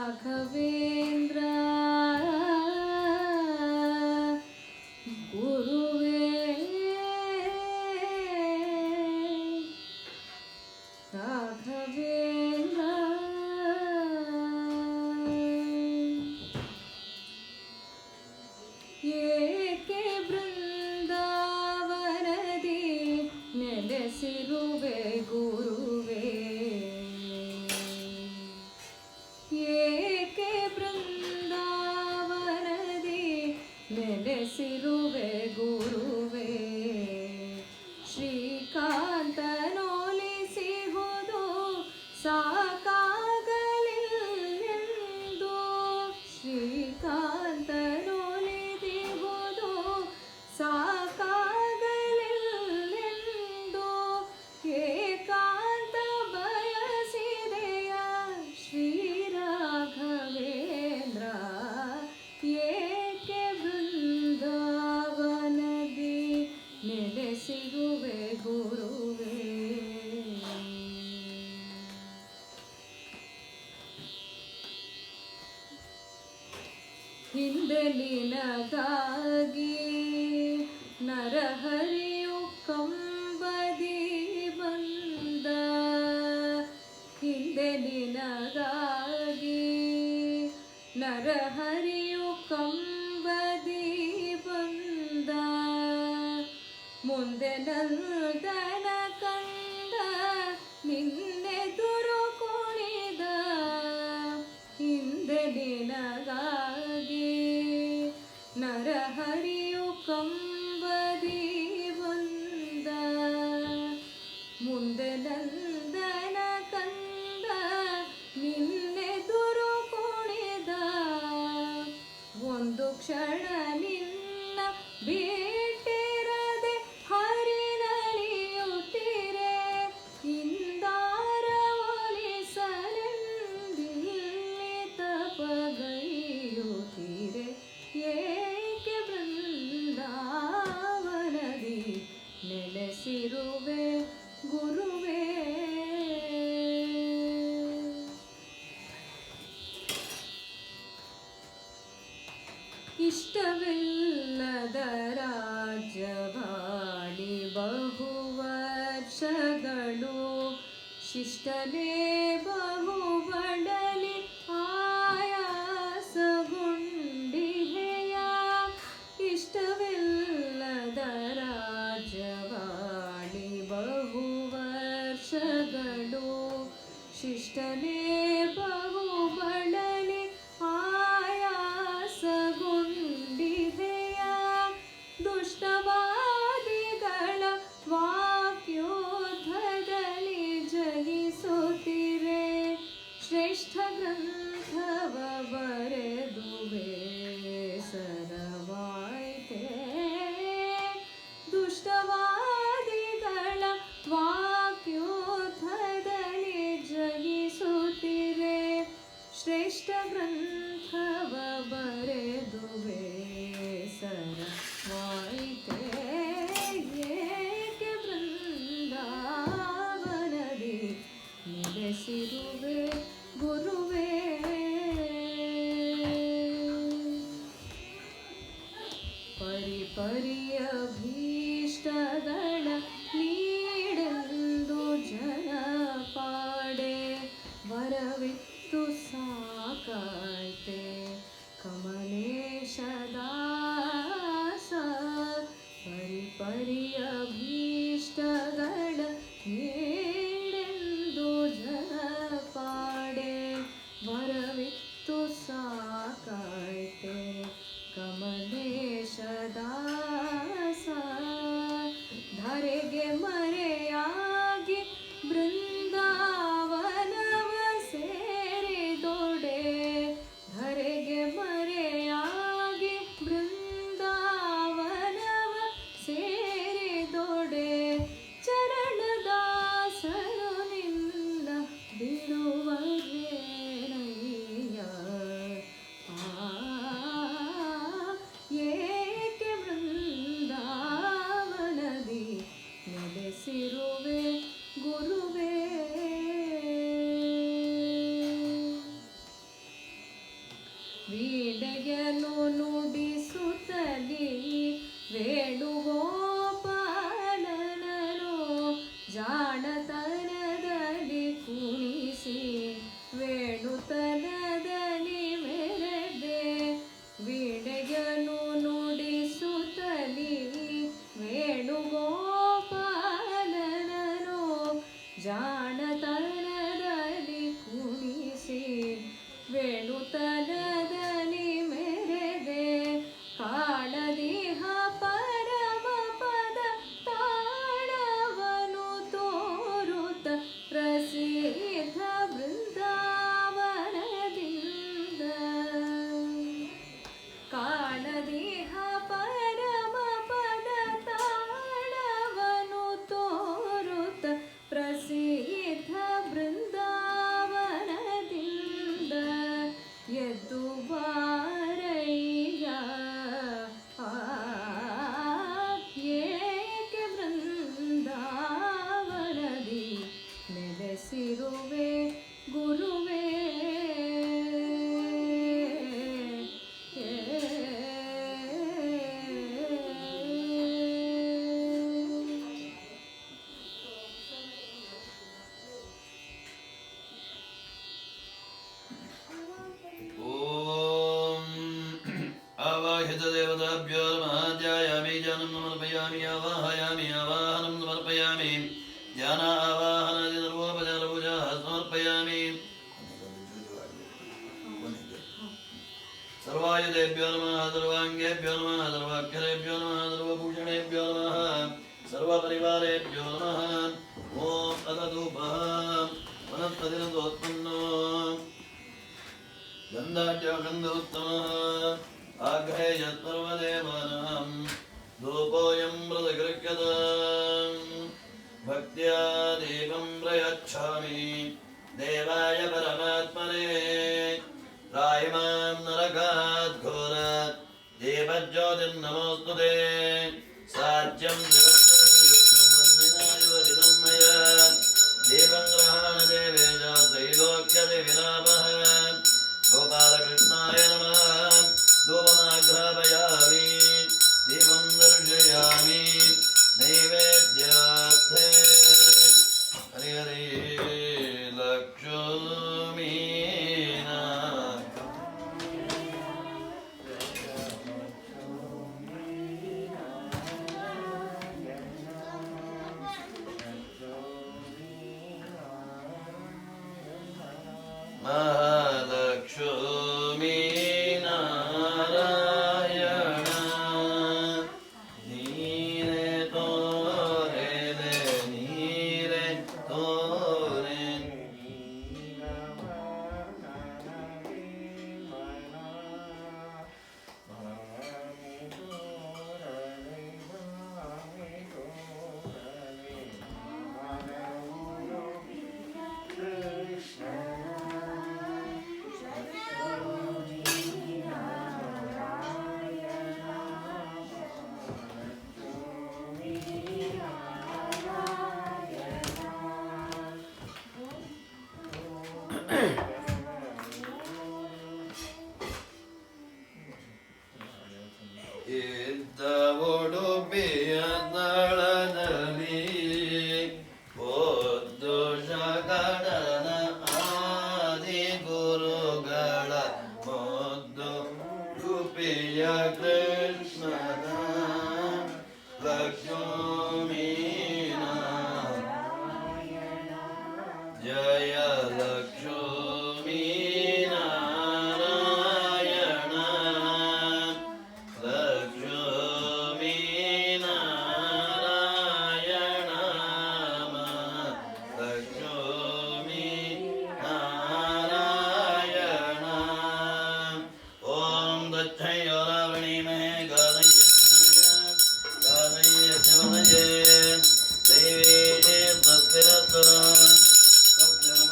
ರಾಘವೇಂದ್ರ ಗುರುವೇ ರಾಘವೇಂದ್ರ ಏಕೆ ಬೃಂದಾವನದಿ ನೆಲೆಸಿರುವೆ ಗುರುವೇ ಏಕೆ ಬೃಂದಾವನದಿ ನೆಲೆಸಿರುವೆ ಗುರುವೇ ಶ್ರೀಕಾಂತನೋಲಿಸಿಹುದು ಸಾಕಾಗಲಿಲ್ಲೆಂದು ಶ್ರೀಕಾಂತನೊಲಿದಿಹುದು ಸಾಕಾಗಲಿಲ್ಲೆಂದು ಏಕಾಂತ ಬಯಸಿದೆಯ ಶ್ರೀರಾಘವೇಂದ್ರ ಏಕೆ ಬೃಂದಾವನದಿ ನೆಲೆಸಿರುವೆ ಗುರುವೇ ಹಿಂದೆ ನಿನಗಾಗಿ ನರಹರಿಯು ಕಂಬದಿ ಬಂದ ಹಿಂದೆ ನಿನಗಾಗಿ ನರಹರಿಯು ಕಂಬದಿ ಬಂದ ಮುಂದೆ ನಂದನ ಕಂದ ನಿನ್ನೆದುರು ಕುಣಿದ ಹಿಂದೆ ನಿನಗಾಗಿ ನರಹರಿಯು ಕಂಬದಿ ಬಂದ ಮುಂದೆ ನಂದನ ಕಂದ ನಿನ್ನೆದುರು ಕುಣಿದ ಒಂದು ಕ್ಷಣ ನಿನ್ನ ಬಿಟ್ಟಿರದೆ ಹರಿನಲಿಯುತ್ತಿರೆ ಇಂದಾರ ಒಲಿಸಲೆಂದಿಲ್ಲಿ ತಪಗೈಯುತ್ತಿರೆ ಏಕೆ ಬೃಂದಾವನದಿ ನೆಲೆಸಿರುವೆ ಗುರುವೇ ಇಷ್ಟವಿಲ್ಲದ ರಾಜ್ಯವಾಳಿ ಬಹುವರ್ಷಗಳು ಶಿಷ್ಟನೇ ಬಹುಬಡಲಿ ಆಯಾಸಗೊಂಡಿಹೆಯ ಇಷ್ಟವಿಲ್ಲದ ರಾಜ್ಯವಾಳಿ ಬಹುವರ್ಷಗಳು ಶಿಷ್ಟನೇ ಬಹುಬಡಲಿ ಆಯಾಸಗೊಂಡಿದೆಯ ದುಷ್ಟವಾದಿಗಳ ವಾಕ್ಯೋದ್ಧದಲ್ಲಿ ಜಯಿಸುತ್ತಿರೆ ಶ್ರೇಷ್ಠ ಗ್ರಂಥವ ಬರೆದು ಬೇಸರವಾಯಿತೆ ದುಷ್ಟವಾದಿಗಳ ವಾಕ್ಯೋದ್ಧದಲ್ಲಿ ಜಯಿಸುತ್ತಿರೆ ಶ್ರೇಷ್ಠ ಗ್ರಂಥವ ಬರೆದು ಬೇಸರವಾಯಿತೆ ಏಕೆ ಬೃಂದಾವನದಿ ನೆಲೆಸಿರುವೆ ಗುರುವೇ ಪರಿಪರಿಯ ಭೀಷ್ಟಗಳ ನೀಡೆಂದು ಜನ ಪಾಡೆ ವರವಿತ್ತು ಸಾಕಾಯ್ತೆ ಕಮಲೇಶ ದಾಸ ಪರಿಪರಿಯ ಭೀಷ್ಟಗಳ ನೆಲೆಸಿರುವೆ ಗುರುವೇ. ವೀಣೆಯನ್ನು ನುಡಿಸುತ್ತಲಿ ವೇಣುಗೋಪಾಲನನು ಜಾಣತನದಲ್ಲಿ ಕುಣಿಸಿ ವೇಣುತನದಲ್ಲಿ ಮೆರೆದೆ. ವೀಣೆಯನ್ನು ನುಡಿಸುತ್ತಲಿ ವೇಣುಗೋಪಾಲನನು ಜಾಣತನದಲ್ಲಿ ಕುಣಿಸಿ ವೇಣುತನದಲ್ಲಿ ಮೆರೆದೆ. ಕಾಣದಿಹ ಪರಮ ಪದ ತಾಳವನು ತೋರುತ್ತ ಪ್ರಸಿದ್ಧ ಬೃಂದಾವನದಿಂದ. ಕಾಣದಿಹ ಪರಮ ಪದ ತಾಳವನು ತೋರುತ್ತ ಪ್ರಸಿದ್ಧ ಬೃಂದಾವನದಿಂದ. ಎದ್ದು ಬಾರಯ್ಯ ಏಕೆ ಬೃಂದಾವನದಿ ನೆಲೆಸಿರುವೆ ಗುರುವೇ. आवाहित देवताभ्यो नमः। ध्यायामि ध्यानं समर्पयामि आवाहयामि आवाहनं समर्पयामि ध्यान आवाहनादि सर्वोपचारपूजाः समर्पयामि। सर्वायुधेभ्यो नमः सर्वाङ्गेभ्यो नमः सर्वाक्षरेभ्यो नमः सर्वभूषणेभ्यो नमः सर्वपरिवारेभ्यो नमः। ॐ तदधूपः वनस्पतिरसोत्पन्नो गन्धाढ्यो गन्धोत्तमः आघ्रेयत्पर्वदेवानां धूपोऽयं मृदगृह्यताम्। भक्त्या दीपं प्रयच्छामि देवाय परमात्मने। त्राहिमां नरकात् घोरात् दीपज्योतिर्नमोऽस्तुते। साज्यं त्रिवक्त्रयुक्तं वन्दिनायुवदिनं मया दीपं ग्रहाण देवेश त्रैलोक्यदि विलापः। गोपालकृष्णाय नमः। धूपमाघ्रापयामि दीपं दर्शयामि नैवेद्यार्थे। हरि हरि लक्ष्मीना महालक्ष्मी नारायण नीरे तोरे ले नीरे तोरे। ಇದ್ದ ಉಡುಪಿಯ ದಳದಲ್ಲಿ ಓದ್ದು ಶಕಡನ ಆದಿ ಗುರುಗಳ ಮೊದ್ದು ಉಡುಪಿಯ ಕೃಷ್ಣನ ಲಕ್ಷ್ಮೀನ ಜಯ ಲಕ್ಷ್ಮೀ ನಾರಾಯಣ ಲಕ್ಷ್ಮೀ ನಾರಾಯಣ ಲಕ್ಷ್ಮೀ ನಾರಾಯಣ। ಓಂ ದಕ್ಷಯೋರಾವಣೀಮಹೇ ಗಾದಯ್ಯಜ್ಞವನಯೇ ದೈವೇ ಸ್ವಸ್ತಿರಸ್ತು ಸ್ವಸ್ತಿರ್ಮ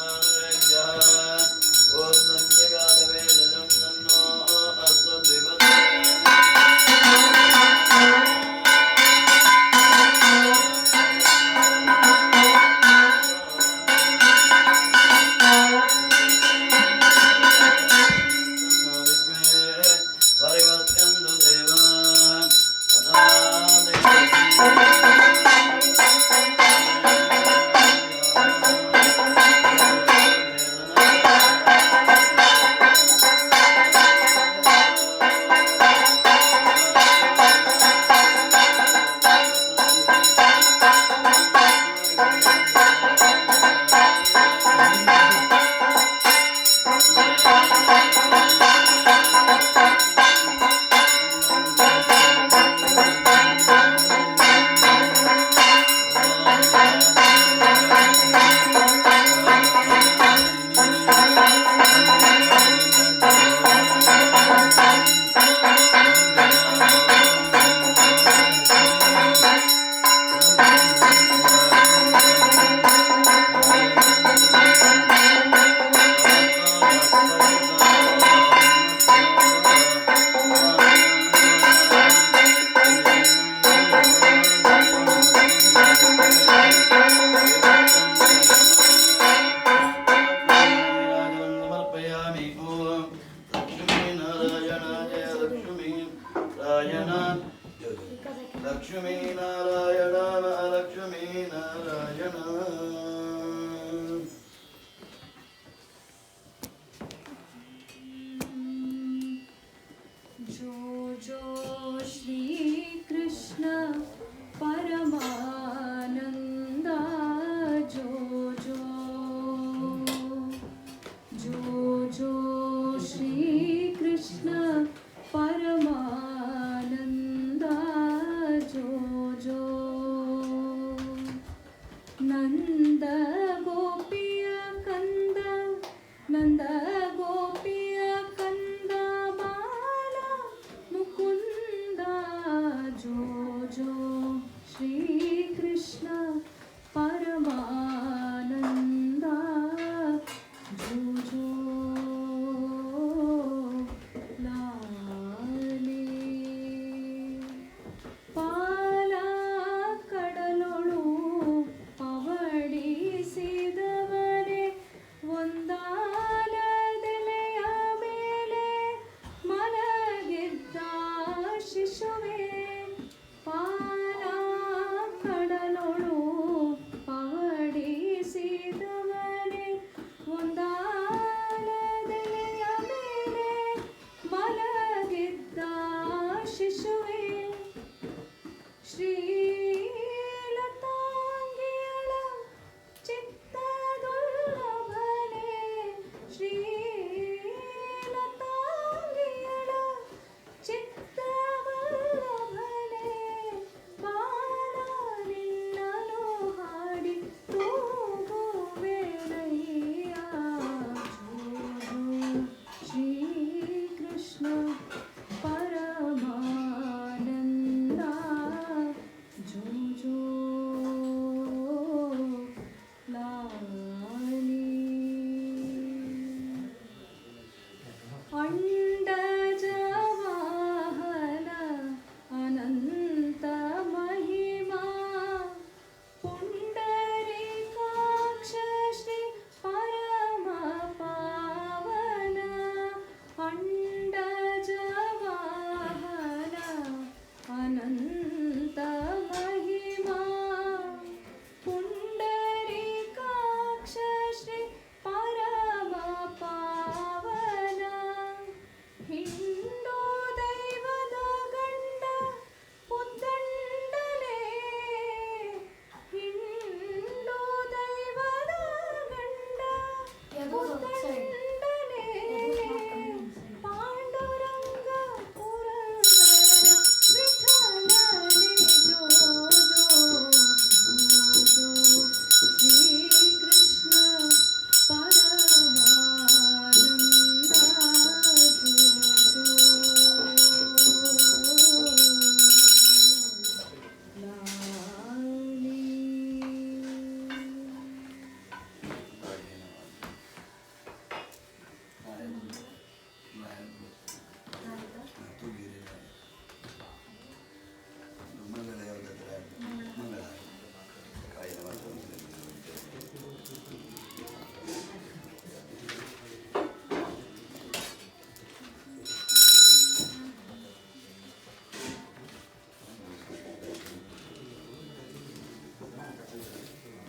ನಂದ ಗೋಪಿಯ ಕಂದ ನಂದ ಗೋಪಿಯ ಕಂದ ಬಾಲ ಮುಕುಂದ ಜೋ ಜೋ ಶ್ರೀಕೃಷ್ಣ ಪರಮಾನಂದ ಜೋ ಜೋ ಲಾಲಿ ಪಾಲ ಕಡಲೊಳು ಪವಡಿಸಿದವನೇ ಒಂದಾಲದೆಲೆಯ ಮೇಲೆ ಮಲಗಿದ್ದ ಶಿಶುವೆ ಪಾಲ ಕಡಲೊಳು ಪವಡಿಸಿದವನೇ ಒಂದಾಲದೆಲೆಯ ಮೇಲೆ ಮಲಗಿದ್ದ ಶಿಶುವೆ ಶ್ರೀಲತಾಂಗಿಯಳ ಚಿತ್ತದುಲ್ಲಭನೆ ಶ್ರೀಲತಾಂಗಿಯಳ ಚಿತ್ತವಲ್ಲಭನೆ ಬಾಲ ನಿನ್ನನು ಹಾಡಿ ತೂಗುವೆನಯ್ಯ ಜೋ ಶ್ರೀಕೃಷ್ಣ ಪರಮಾನಂದ ಜೋ ಜೋ ಲಾಲಿ ಅಂಡಜವಾಹನ ಅನಂತ ಮಹಿಮಾ ಪುಂಡರೀಕಾಕ್ಷ ಶ್ರೀ ಪರಮ ಪಾವನ ಅಂಡಜವಾಹನ ಅನಂತ ಮಹಿಮಾ ಪುಂಡರೀಕಾಕ್ಷ ಶ್ರೀ ಪರಮ ಪಾವನ ಹಿಂದೂ ದೈವದ ಗಂಡ ಉದ್ದಂಡಲೇ ಹಿಂದೂ ದೈವದ ಗಂಡ ಉದ್ದಂಡಲೇ ಪಾಂಡುರಂಗ ಪುರಂದರ ವಿಠಲನೇ ಜೋ ಜೋ ಜೋ ಶ್ರೀಕೃಷ್ಣ ಪರಮಾನಂದ ಜೋ ಲಾಲಿ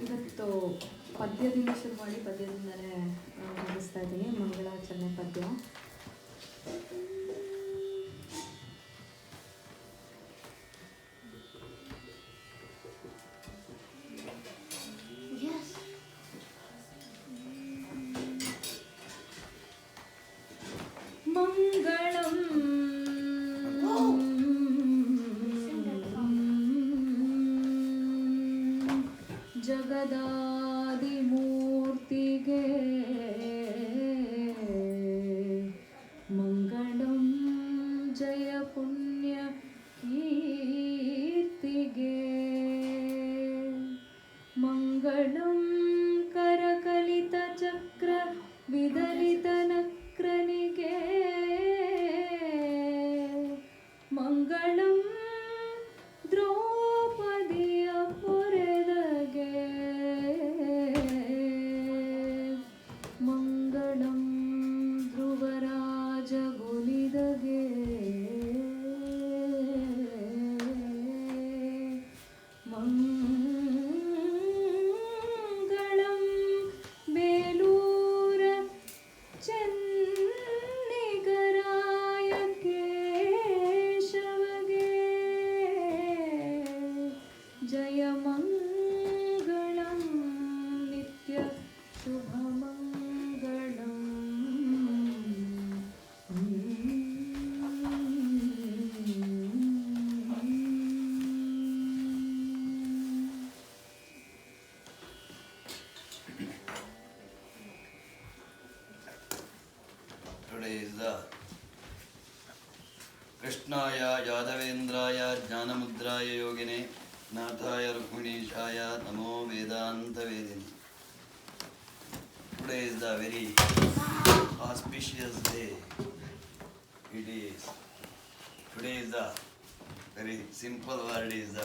ಇವತ್ತು ಪದ್ಯದಿಂದ ಶುರು ಮಾಡಿ ಪದ್ಯದಿಂದಲೇ ಮುಗಿಸ್ತಾ ಇದ್ದೀನಿ. ಮಂಗಳಾಚರಣೆ ಪದ್ಯ. ಮಂಗಳಂ ಜಗದಾದಿಮೂರ್ತಿಗೆ ಮಂಗಳಂ ಜಯ ಪುಣ್ಯ ಕೀರ್ತಿಗೆ ಮಂಗಳಂ ಕರಕಲಿತ ಚಕ್ರ ವಿದಲಿತ ನಕ್ರನಿಗೆ ಮಂಗಳಂ ದ್ರೌಪದಿಯ ಪೊರೆದಗೆ ಮಂಗಳಂ ಧ್ರುವರಾಜ ಗುಲಿದಗೆ ಮಂಗಳಂ ಬೇಲೂರ ಚ the Krishnaya Yadavendraya Jnanamudraya Yogine Nathaya Rukminishaya Namo Vedanta Vedini. Today is the very auspicious day. Today is the very simple word is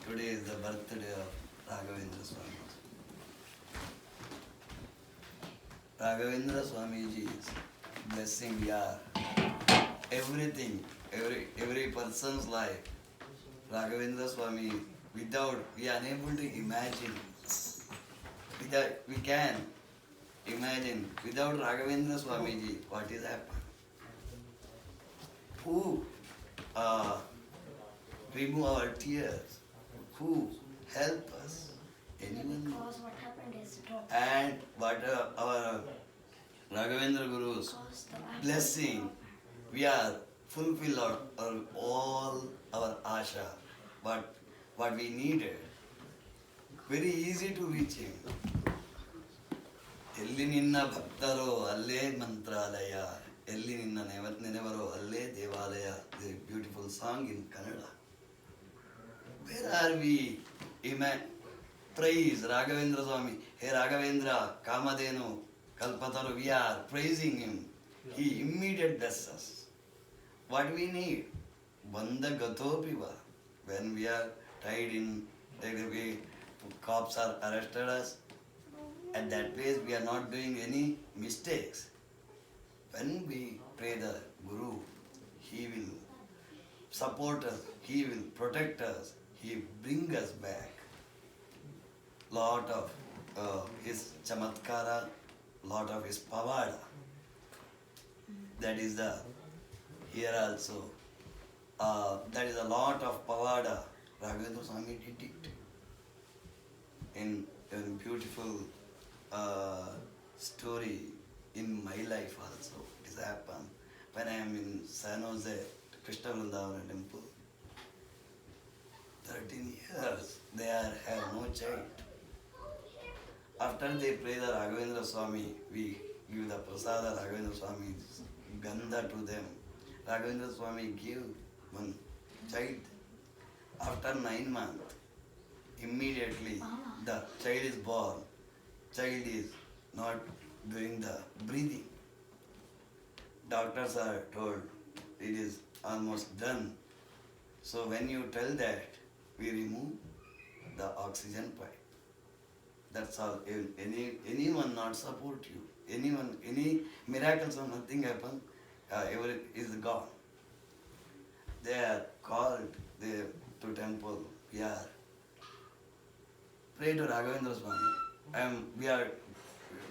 today is the birthday of Raghavendra Swami. Raghavendra Swamiji's blessing, yeah, everything, every person's life. Raghavendra Swami, we are unable to imagine. We can imagine without Raghavendra Swamiji what is happening. Who remove our tears? Who help us? Anyone? Because what happened is drop. And what our Raghavendra Guru's Because the blessing, we are fulfill all our asha, what we needed. Very easy to reach him. ಎಲ್ಲಿ ನಿನ್ನ ಭಕ್ತರೋ ಅಲ್ಲೇ ಮಂತ್ರಾಲಯ ಎಲ್ಲಿ ನಿನ್ನ ನೆನೆವರೋ ಅಲ್ಲೇ ದೇವಾಲಯ. The beautiful song in Kannada. Where are we? Praise Raghavendra Swami. Hey Raghavendra, Kamadenu, Kalpataru, we are praising him. He immediately blesses us. What we need? Banda Gatopiva. When we are tied in, cops are arrested us. At that place we are not doing any mistakes. When we pray the Guru, he will support us, he will protect us, he bring us back. Lot of his chamatkara, lot of his pavada. That is the here also. That is a lot of pavada. Raghavendra Swami did it in beautiful story in my life also. It has happened when I am in San Jose, Krishna Vrindavana temple. 13 years they have no child. After they pray the Raghavendra Swami, we give the prasada Raghavendra Swami Gandha to them. Raghavendra Swami give one child. After 9 months, immediately the child is born. Child is not doing the breathing. Doctors are told it is almost done. So when you tell that, we remove the oxygen pipe. That's all. Anyone not support you. Any miracles or nothing happen, everything is gone. They are called to temple. Pray to Raghavendra Swami.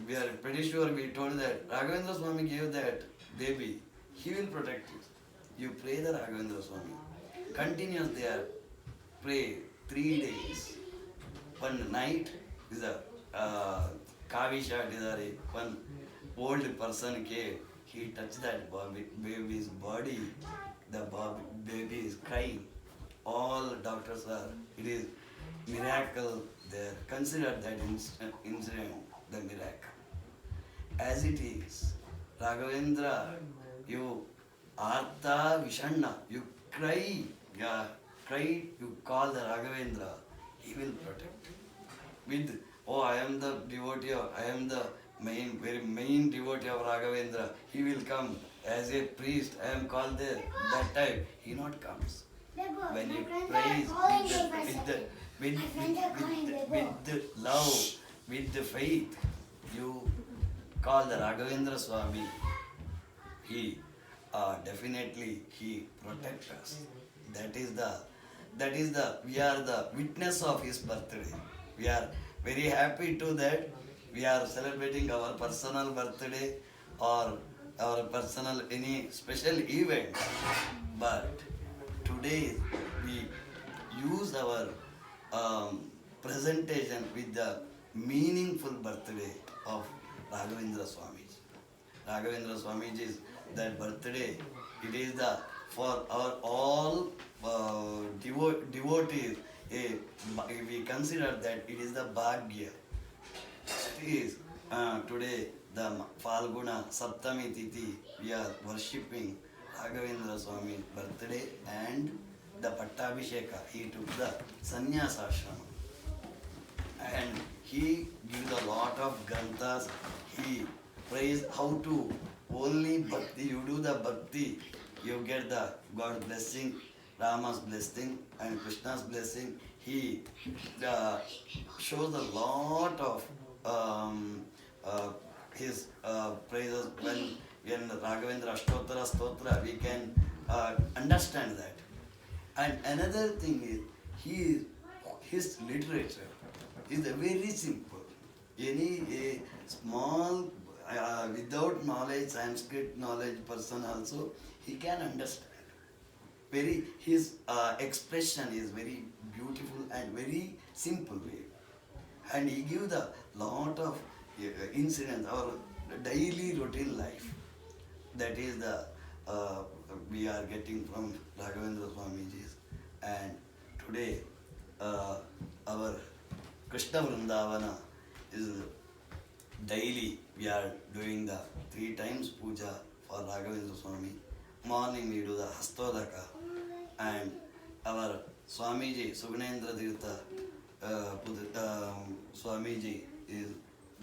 We are pretty sure we told that Raghavendra Swami gave that baby. He will protect you. You pray the Raghavendra Swami. Continuous there. Pray 3 days. One night is a Kavisha Dizari. One old person came. He touched that baby's body. The baby is crying. All doctors are. It is miracle there. Consider that incident the miracle. As it is, Raghavendra, you artha vishanna, you cry, you call the Raghavendra, he will protect. With, oh, I am the devotee I am the very main devotee of Raghavendra, he will come. As a priest, I am called there. That time, he not comes. When you praise with the love, with the faith, you call the Raghavendra Swami. He definitely he protects us. We are the witness of his birthday. We are very happy to that. We are celebrating our personal birthday or our personal any special event. But today we use our presentation with the meaningful birthday of Raghavendra Swamiji. Raghavendra Swamiji's that birthday, it is the for our all devotees. We consider that it is the bhagya. It is Today, the Falguna Saptami Tithi, we are worshipping Raghavendra Swami's birthday and the Pattabhisheka. He took the sannyas ashrama and he gives a lot of granthas. He prays how to only bhakti. You do the bhakti, you get the God's blessing, Rama's blessing, and Krishna's blessing. He shows a lot of his praises when Raghavendra Ashtottara Stotra, we can understand that. And another thing is, his literature is very simple. Any a small, without knowledge, Sanskrit knowledge person also, he can understand. His expression is very beautiful and very simple way. And he gives a lot of incidents, our daily routine life. That is the we are getting from Raghavendra Swamiji's. And today our Krishna Vrindavana is daily we are doing the 3 times puja for Raghavendra Swami. Morning we do the Hastodaka, and our Swamiji, Sugunendra Tirtha Swamiji is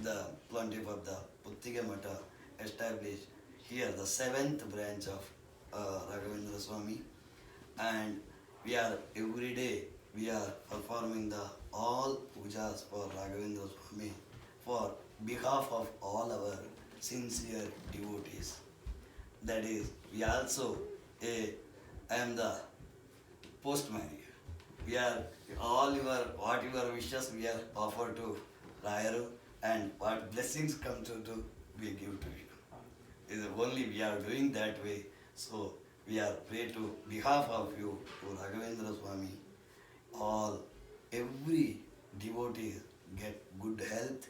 the plaintiff of the Puttiga Mata established here, the 7th branch of Raghavendra Swami. And we are every day we are performing the all pujas for Raghavendra Swami for behalf of all our sincere devotees. That is, we also I am the postman here. We are all whatever wishes we are offered to Rayaru, and what blessings come to we give to you. Is only we are doing that way. So we are pray to behalf of you to Raghavendra Swami. All every devotee get good health,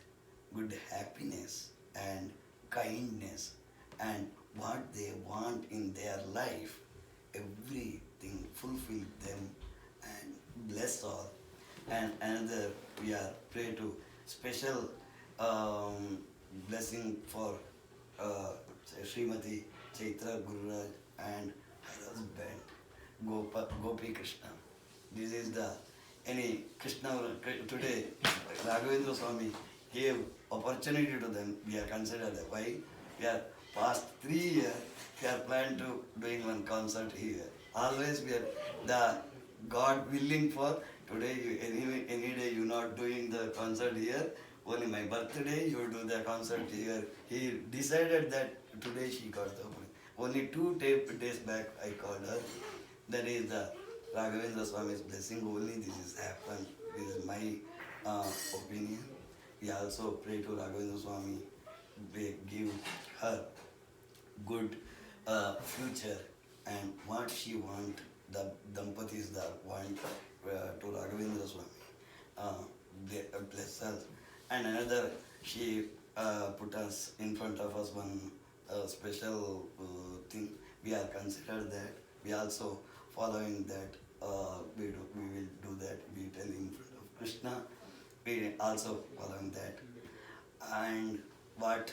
good happiness, and kindness, and what they want in their life, everything fulfill them and bless all. And another we are pray to special blessing for Srimati Chaitra Gururaj and her husband Gopi Krishna. This is the any Krishna today Raghavendra Swami gave opportunity to them. We are considered why we are past 3 years we are planned to doing one concert here. Always we are the God willing for today. Any day you not doing the concert here. Only my birthday you do the concert here. He decided that today she got the opportunity. Only 2 days back I called her. That is the Raghavendra Swami's blessing. Only this is happened. This is my opinion. We also pray to Raghavendra Swami. We give her good future and what she want. The Dampatis that want to Raghavendra Swami. They bless us. And another, she put us in front of us one special thing. We are considered that. We also following that. We will do that. We tell in front of Krishna. We also following that. And what